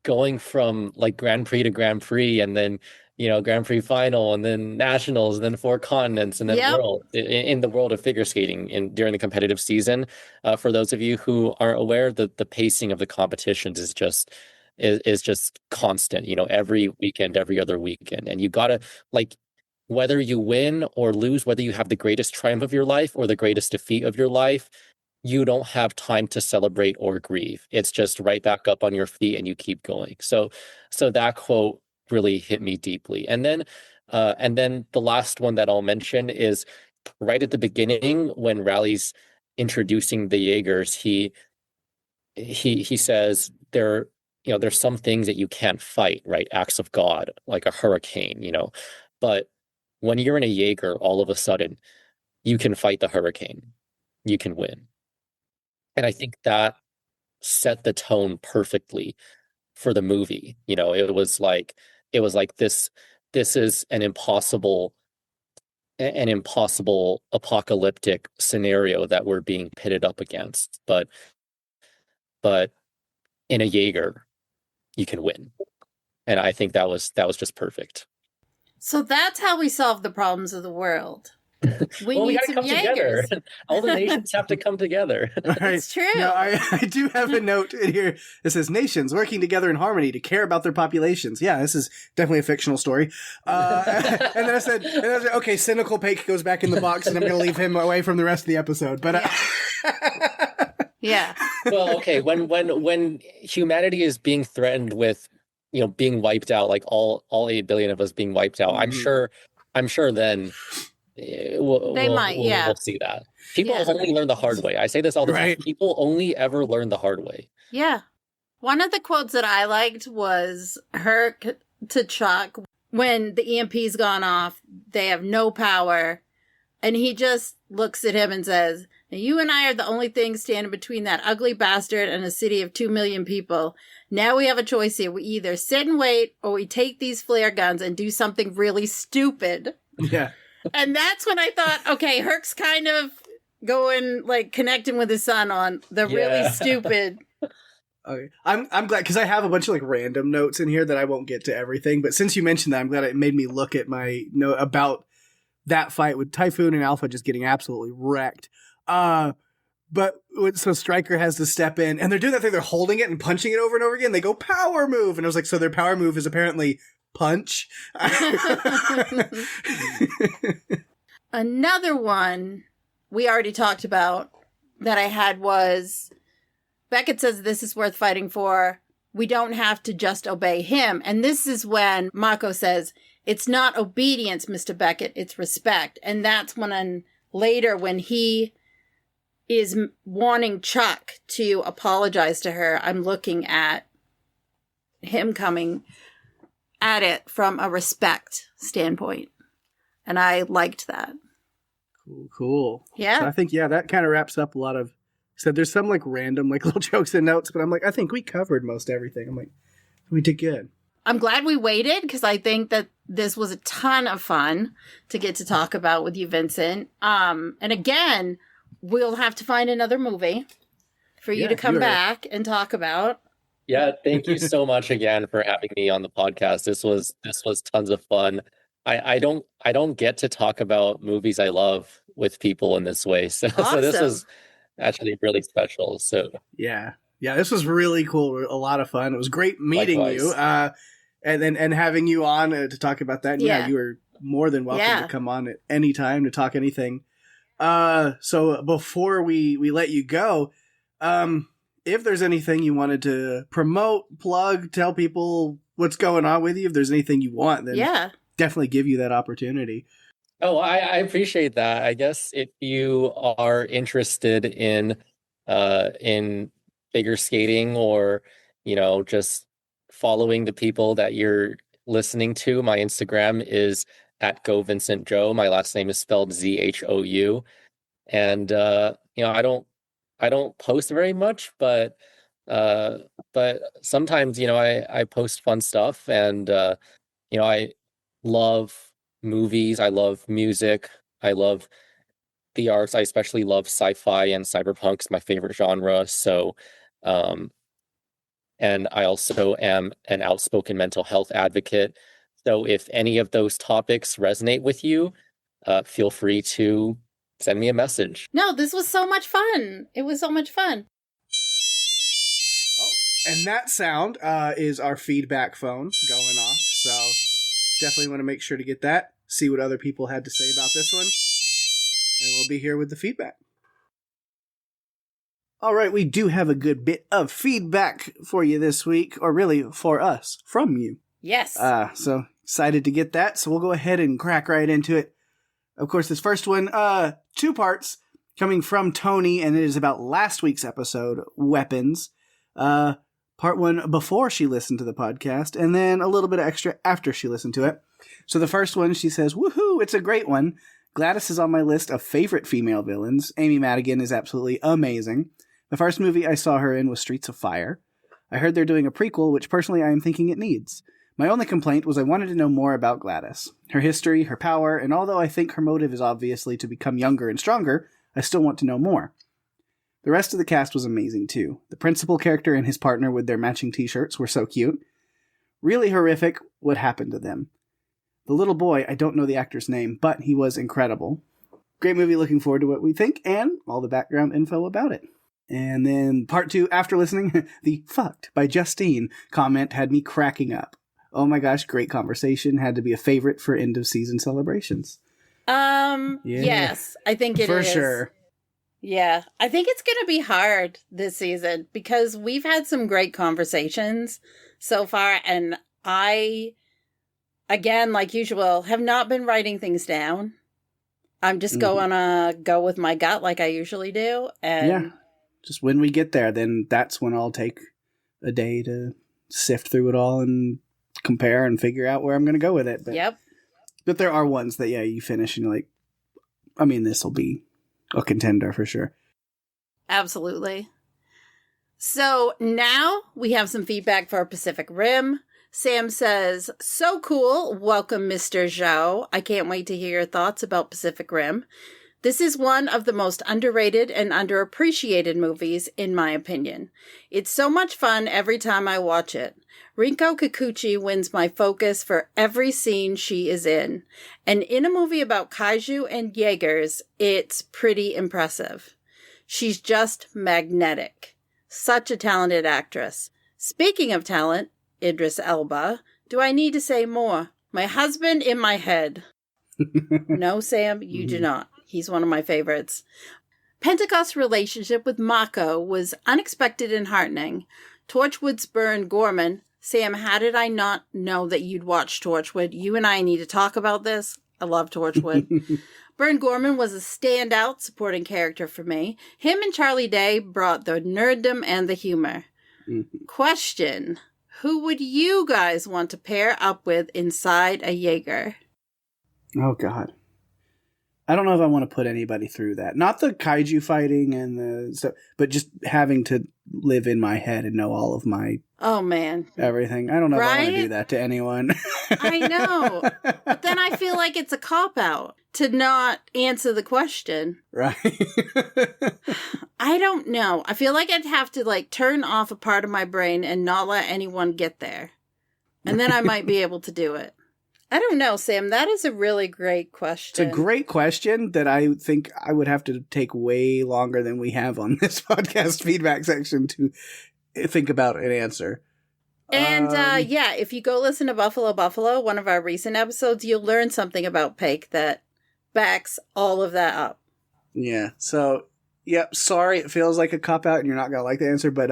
going from like Grand Prix to Grand Prix and then, Grand Prix final and then nationals and then 4 continents and then world in the world of figure skating during the competitive season. For those of you who aren't aware, the pacing of the competitions is just constant, every weekend, every other weekend. And you gotta, like, whether you win or lose, whether you have the greatest triumph of your life or the greatest defeat of your life, you don't have time to celebrate or grieve. It's just right back up on your feet and you keep going. So that quote really hit me deeply. And then the last one that I'll mention is right at the beginning when Raleigh's introducing the Jaegers, he says there's some things that you can't fight, right? Acts of God, like a hurricane, but when you're in a Jaeger, all of a sudden you can fight the hurricane, you can win. And I think that set the tone perfectly for the movie. It was like this is an impossible apocalyptic scenario that we're being pitted up against, but in a Jaeger you can win. And I think that was just perfect. So that's how we solve the problems of the world. We need some Jaegers. Together. All the nations have to come together. Right. It's true. Now, I do have a note in here that says nations working together in harmony to care about their populations. Yeah, this is definitely a fictional story. And then I said, okay, cynical Pake goes back in the box and I'm going to leave him away from the rest of the episode. But yeah. Well, okay, when humanity is being threatened with, being wiped out, like all 8 billion of us being wiped out, I'm sure then we'll see that. People only learn the hard way. I say this all the time. People only ever learn the hard way. Yeah. One of the quotes that I liked was Herc to Chuck when the EMP's gone off. They have no power. And he just looks at him and says, you and I are the only thing standing between that ugly bastard and a city of 2 million people. Now we have a choice here. We either sit and wait or we take these flare guns and do something really stupid. Yeah. And that's when I thought, okay, Herc's kind of going, like, connecting with his son on the really stupid. Okay. I'm glad, because I have a bunch of, like, random notes in here that I won't get to everything. But since you mentioned that, I'm glad it made me look at my note about that fight with Typhoon and Alpha just getting absolutely wrecked. So Stryker has to step in, and they're doing that thing. They're holding it and punching it over and over again. They go power move, and I was like, so their power move is apparently punch. Another one we already talked about that I had was Beckett says this is worth fighting for. we don't have to just obey him. And this is when Mako says, it's not obedience, Mr. Beckett, it's respect. And that's when later when he is wanting Chuck to apologize to her, I'm looking at him coming at it from a respect standpoint. And I liked that. Cool. Yeah. So I think, that kind of wraps up a lot of, so there's some like random like little jokes and notes, but I'm like, I think we covered most everything. I'm like, we did good. I'm glad we waited because I think that this was a ton of fun to get to talk about with you, Vincent. And again, we'll have to find another movie for you to come back and talk about. Yeah, thank you so much again for having me on the podcast. This was tons of fun. I don't get to talk about movies I love with people in this way. So, awesome. So this was actually really special. So yeah, this was really cool. A lot of fun. It was great meeting Likewise. you, and having you on to talk about that. Yeah. You were more than welcome to come on at any time to talk anything. So before we let you go, if there's anything you wanted to promote, plug, tell people what's going on with you, if there's anything you want, then definitely give you that opportunity. Oh, I appreciate that. I guess if you are interested in figure skating or, just following the people that you're listening to, my Instagram is at Go Vincent Zhou. My last name is spelled Zhou. And I don't post very much, but sometimes, I post fun stuff, and I love movies, I love music, I love the arts. I especially love sci-fi, and cyberpunk's my favorite genre. So, and I also am an outspoken mental health advocate. So if any of those topics resonate with you, feel free to send me a message. No, this was so much fun. It was so much fun. Oh, and that sound is our feedback phone going off. So definitely want to make sure to get that, see what other people had to say about this one, and we'll be here with the feedback. All right, we do have a good bit of feedback for you this week, or really for us, from you. Yes. So excited to get that, so we'll go ahead and crack right into it. Of course, this first one, 2 parts, coming from Tony, and it is about last week's episode, Weapons. Part 1 before she listened to the podcast, and then a little bit extra after she listened to it. So the first one, she says, woohoo, it's a great one. Gladys is on my list of favorite female villains. Amy Madigan is absolutely amazing. The first movie I saw her in was Streets of Fire. I heard they're doing a prequel, which personally I am thinking it needs. My only complaint was I wanted to know more about Gladys, her history, her power, and although I think her motive is obviously to become younger and stronger, I still want to know more. The rest of the cast was amazing too. The principal character and his partner with their matching t-shirts were so cute. Really horrific what happened to them. The little boy, I don't know the actor's name, but he was incredible. Great movie, looking forward to what we think, and all the background info about it. And then part 2, after listening, the fucked by Justine comment had me cracking up. Oh my gosh, great conversation. Had to be a favorite for end of season celebrations. Yes, I think it is. For sure. Yeah, I think it's going to be hard this season because we've had some great conversations so far. And I, again, like usual, have not been writing things down. I'm just going to go with my gut like I usually do. And just when we get there, then that's when I'll take a day to sift through it all and compare and figure out where I'm going to go with it. But, but there are ones that, you finish and you're like, I mean, this will be a contender for sure. Absolutely. So now we have some feedback for Pacific Rim. Sam says, so cool. Welcome, Mr. Zhou. I can't wait to hear your thoughts about Pacific Rim. This is one of the most underrated and underappreciated movies, in my opinion. It's so much fun every time I watch it. Rinko Kikuchi wins my focus for every scene she is in. And in a movie about kaiju and Jaegers, it's pretty impressive. She's just magnetic. Such a talented actress. Speaking of talent, Idris Elba, do I need to say more? My husband in my head. No, Sam, you do not. He's one of my favorites. Pentecost's relationship with Mako was unexpected and heartening. Torchwood's Burn Gorman. Sam, how did I not know that you'd watch Torchwood? You and I need to talk about this. I love Torchwood. Burn Gorman was a standout supporting character for me. Him and Charlie Day brought the nerddom and the humor. Question. Who would you guys want to pair up with inside a Jaeger? Oh, God. I don't know if I want to put anybody through that. Not the kaiju fighting and the stuff, but just having to live in my head and know all of my everything. I don't know if I want to do that to anyone. I know. But then I feel like it's a cop-out to not answer the question. Right. I don't know. I feel like I'd have to like turn off a part of my brain and not let anyone get there. And then I might be able to do it. I don't know, Sam. That is a really great question. It's a great question that I think I would have to take way longer than we have on this podcast feedback section to think about an answer. And if you go listen to Buffalo, one of our recent episodes, you'll learn something about Pake that backs all of that up. Yeah. So, yep. Sorry, it feels like a cop out, and you're not gonna like the answer, but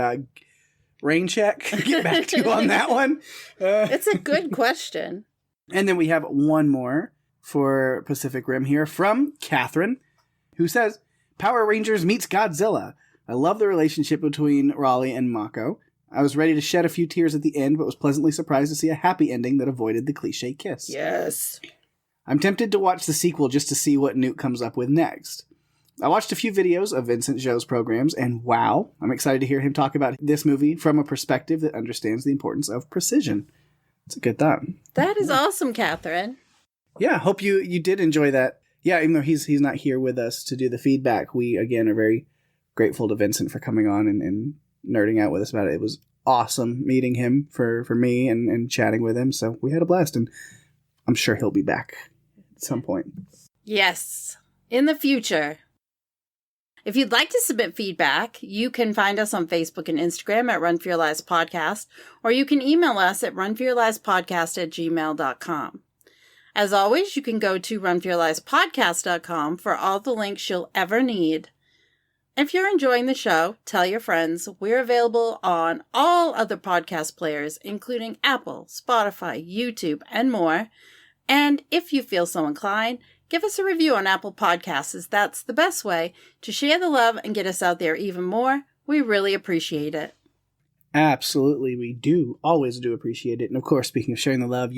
rain check. Get back to you on that one. It's a good question. And then we have one more for Pacific Rim here from Catherine, who says, Power Rangers meets Godzilla. I love the relationship between Raleigh and Mako. I was ready to shed a few tears at the end, but was pleasantly surprised to see a happy ending that avoided the cliche kiss. Yes. I'm tempted to watch the sequel just to see what Newt comes up with next. I watched a few videos of Vincent Zhou's programs, and wow, I'm excited to hear him talk about this movie from a perspective that understands the importance of precision. It's a good thought. That is awesome, Catherine. Yeah, hope you did enjoy that. Yeah, even though he's not here with us to do the feedback, we, again, are very grateful to Vincent for coming on and nerding out with us about it. It was awesome meeting him for me and chatting with him, so we had a blast, and I'm sure he'll be back at some point. Yes, in the future. If you'd like to submit feedback, you can find us on Facebook and Instagram at Run For Your Lives Podcast, or you can email us at runforyourlivespodcast@gmail.com. As always, you can go to runforyourlivespodcast.com for all the links you'll ever need. If you're enjoying the show, tell your friends. We're available on all other podcast players, including Apple, Spotify, YouTube, and more. And if you feel so inclined, give us a review on Apple Podcasts, as that's the best way to share the love and get us out there even more. We really appreciate it. Absolutely, we do. Always do appreciate it. And of course, speaking of sharing the love,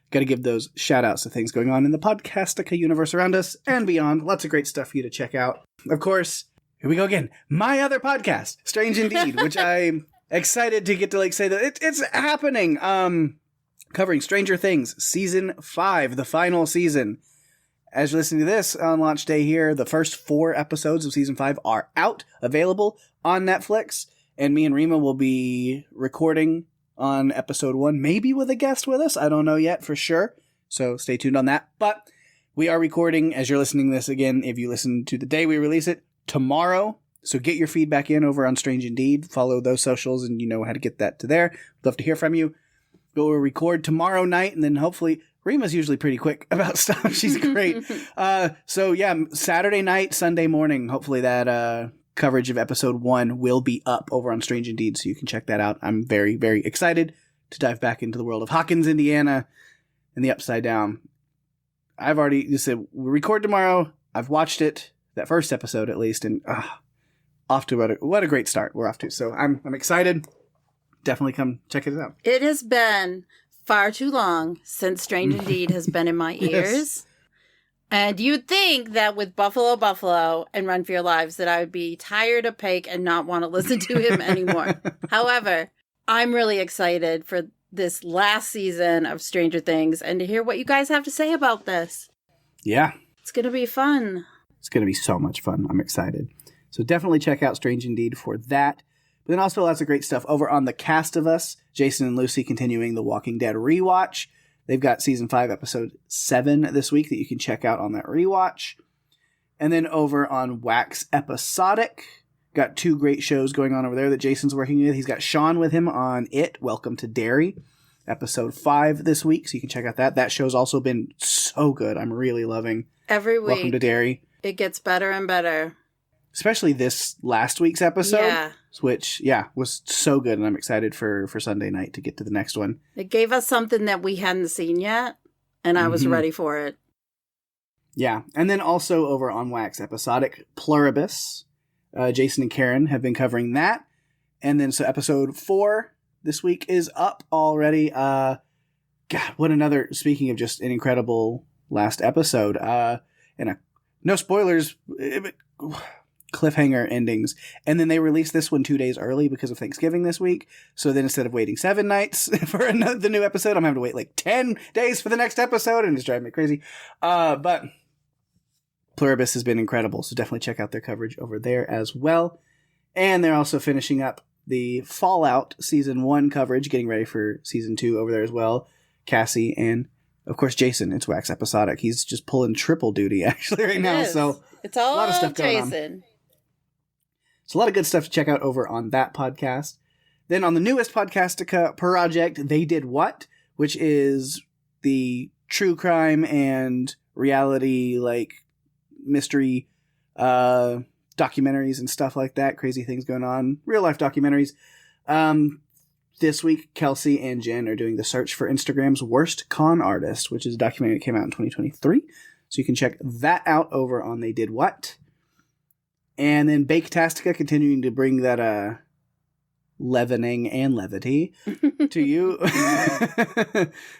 got to give those shout-outs to things going on in the Podcastica universe around us and beyond. Lots of great stuff for you to check out. Of course, here we go again. My other podcast, Strange Indeed, which I'm excited to get to say that it's happening. Covering Stranger Things, Season 5, the final season. As you're listening to this on launch day here, the first 4 episodes of Season 5 are out, available on Netflix, and me and Rima will be recording on Episode 1, maybe with a guest with us. I don't know yet for sure, so stay tuned on that. But we are recording, as you're listening to this again, if you listen to the day we release it, tomorrow. So get your feedback in over on Strange Indeed. Follow those socials, and you know how to get that to there. Love to hear from you. We'll record tomorrow night, and then hopefully... Rima's usually pretty quick about stuff. She's great. So yeah, Saturday night, Sunday morning, hopefully that coverage of episode 1 will be up over on Strange Indeed, so you can check that out. I'm very, very excited to dive back into the world of Hawkins, Indiana, and the Upside Down. I've already just said we record tomorrow. I've watched it, that first episode at least, and off to what a great start we're off to. So I'm excited. Definitely come check it out. It has been far too long since Strange Indeed has been in my ears. Yes. And you'd think that with Buffalo and Run For Your Lives that I would be tired of Pake and not want to listen to him anymore. However, I'm really excited for this last season of Stranger Things and to hear what you guys have to say about this. Yeah. It's going to be fun. It's going to be so much fun. I'm excited. So definitely check out Strange Indeed for that. But then also lots of great stuff over on The Cast of Us. Jason and Lucy continuing the Walking Dead rewatch. They've got Season 5, Episode 7 this week that you can check out on that rewatch. And then over on Wax Episodic, got 2 great shows going on over there that Jason's working with. He's got Sean with him on It, Welcome to Derry, Episode 5 this week, so you can check out that. That show's also been so good. I'm really loving every week. Welcome to Derry. It gets better and better. especially this last week's episode, Yeah. which, was so good. And I'm excited for Sunday night to get to the next one. It gave us something that we hadn't seen yet, and I was ready for it. Yeah. And then also over on Wax Episodic, Pluribus. Jason and Karen have been covering that. And then so episode 4 this week is up already. God, what another, speaking of just an incredible last episode. No spoilers, cliffhanger endings. And then they released this one 2 days early because of Thanksgiving this week. So then instead of waiting 7 nights for the new episode, I'm having to wait like 10 days for the next episode, and it's driving me crazy. But Pluribus has been incredible, so definitely check out their coverage over there as well. And they're also finishing up the Fallout Season 1 coverage, getting ready for Season 2 over there as well. Cassie and, of course, Jason. It's Wax Episodic. He's just pulling triple duty, actually, right now. So it's all a lot of stuff going on. Jason. So a lot of good stuff to check out over on that podcast. Then on the newest Podcastica project, They Did What, which is the true crime and reality, mystery documentaries and stuff like that. Crazy things going on. Real life documentaries. This week, Kelsey and Jen are doing the search for Instagram's worst con artist, which is a documentary that came out in 2023. So you can check that out over on They Did What. And then Baketastica continuing to bring that leavening and levity to you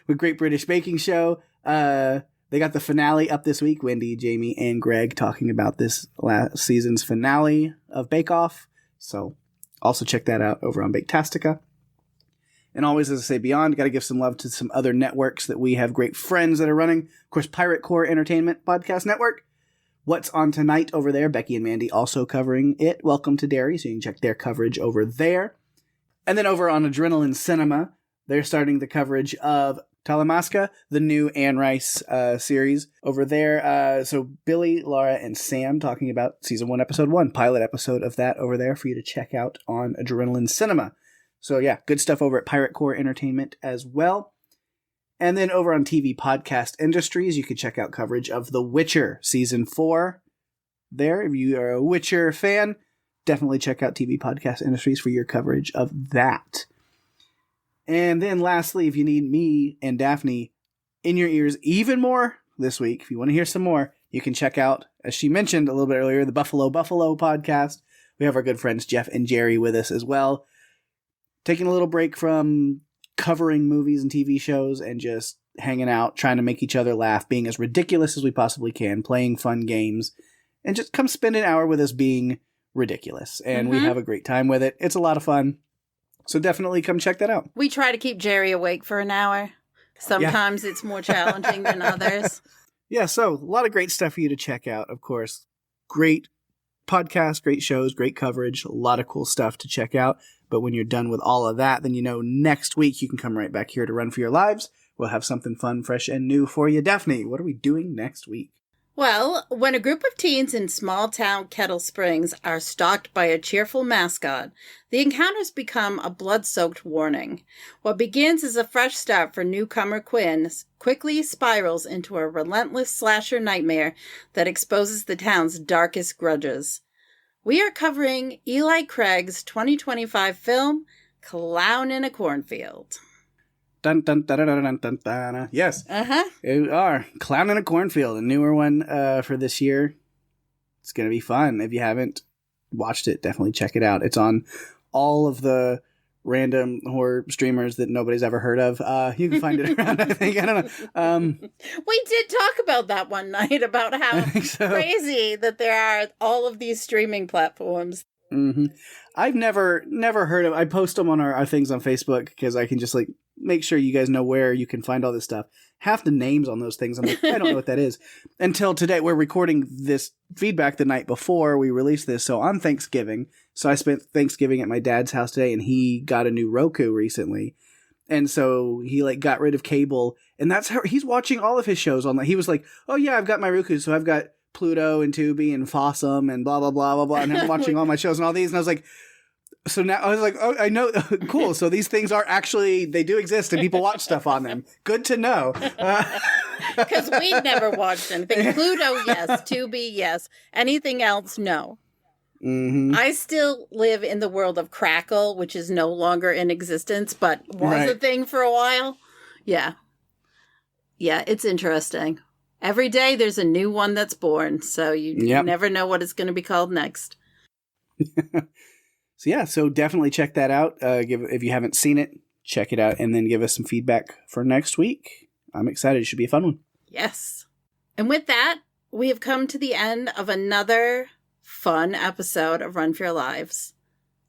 with Great British Baking Show. They got the finale up this week. Wendy, Jamie, and Greg talking about this last season's finale of Bake Off. So also check that out over on Baketastica. And always, as I say, beyond, got to give some love to some other networks that we have great friends that are running. Of course, Pirate Core Entertainment Podcast Network. What's on Tonight over there? Becky and Mandy also covering it. Welcome to Derry, so you can check their coverage over there. And then over on Adrenaline Cinema, they're starting the coverage of Talamasca, the new Anne Rice series over there. So Billy, Laura, and Sam talking about Season 1, Episode 1, pilot episode of that over there for you to check out on Adrenaline Cinema. So yeah, good stuff over at Pirate Core Entertainment as well. And then over on TV Podcast Industries, you can check out coverage of The Witcher Season 4 there. If you are a Witcher fan, definitely check out TV Podcast Industries for your coverage of that. And then lastly, if you need me and Daphne in your ears even more this week, if you want to hear some more, you can check out, as she mentioned a little bit earlier, the Buffalo podcast. We have our good friends Jeff and Jerry with us as well. Taking a little break from covering movies and TV shows and just hanging out, trying to make each other laugh, being as ridiculous as we possibly can, playing fun games, and just come spend an hour with us being ridiculous. And we have a great time with it. It's a lot of fun. So definitely come check that out. We try to keep Jerry awake for an hour. Sometimes it's more challenging than others. Yeah, so a lot of great stuff for you to check out, of course. Great podcast, great shows, great coverage, a lot of cool stuff to check out. But when you're done with all of that, then you know next week you can come right back here to Run for Your Lives. We'll have something fun, fresh, and new for you. Daphne, what are we doing next week? Well, when a group of teens in small-town Kettle Springs are stalked by a cheerful mascot, the encounters become a blood-soaked warning. What begins as a fresh start for newcomer Quinn quickly spirals into a relentless slasher nightmare that exposes the town's darkest grudges. We are covering Eli Craig's 2025 film, Clown in a Cornfield. Dun, dun, dun, dun, dun, dun, dun, dun. Yes. We are. Clown in a Cornfield, a newer one for this year. It's going to be fun. If you haven't watched it, definitely check it out. It's on all of the random horror streamers that nobody's ever heard of. You can find it around, I think. I don't know. We did talk about that one night, about how crazy that there are all of these streaming platforms. Mm-hmm. I've never heard of. I post them on our things on Facebook because I can just make sure you guys know where you can find all this stuff. Half the names on those things, I'm like, I don't know what that is. Until today, we're recording this feedback the night before we released this, so on Thanksgiving. So I spent Thanksgiving at my dad's house today, and he got a new Roku recently. And so he got rid of cable, and that's how he's watching all of his shows on. He was like, oh yeah, I've got my Roku, so I've got Pluto and Tubi and Fossum and blah, blah, blah, blah, blah. And I'm watching all my shows and all these. And I was like, so now I was like, oh, I know. Cool. So these things are actually, they do exist and people watch stuff on them. Good to know. Because we'd never watched anything. Pluto, yes. Tubi, yes. Anything else, no. Mm-hmm. I still live in the world of Crackle, which is no longer in existence, but was a thing for a while. Yeah. Yeah, it's interesting. Every day there's a new one that's born, so you never know what it's going to be called next. So definitely check that out. If you haven't seen it, check it out and then give us some feedback for next week. I'm excited. It should be a fun one. Yes. And with that, we have come to the end of another fun episode of Run for Your Lives.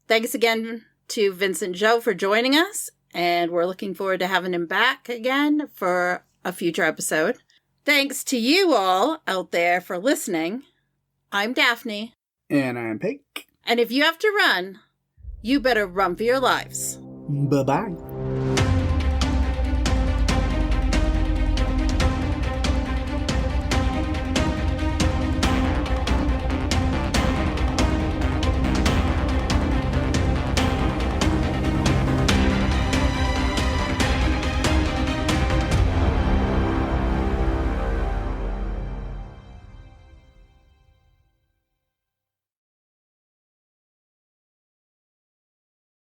Thanks again to Vincent Zhou for joining us, and we're looking forward to having him back again for a future episode. Thanks to you all out there for listening. I'm Daphne. And I'm Pake. And if you have to run, you better run for your lives. Bye-bye.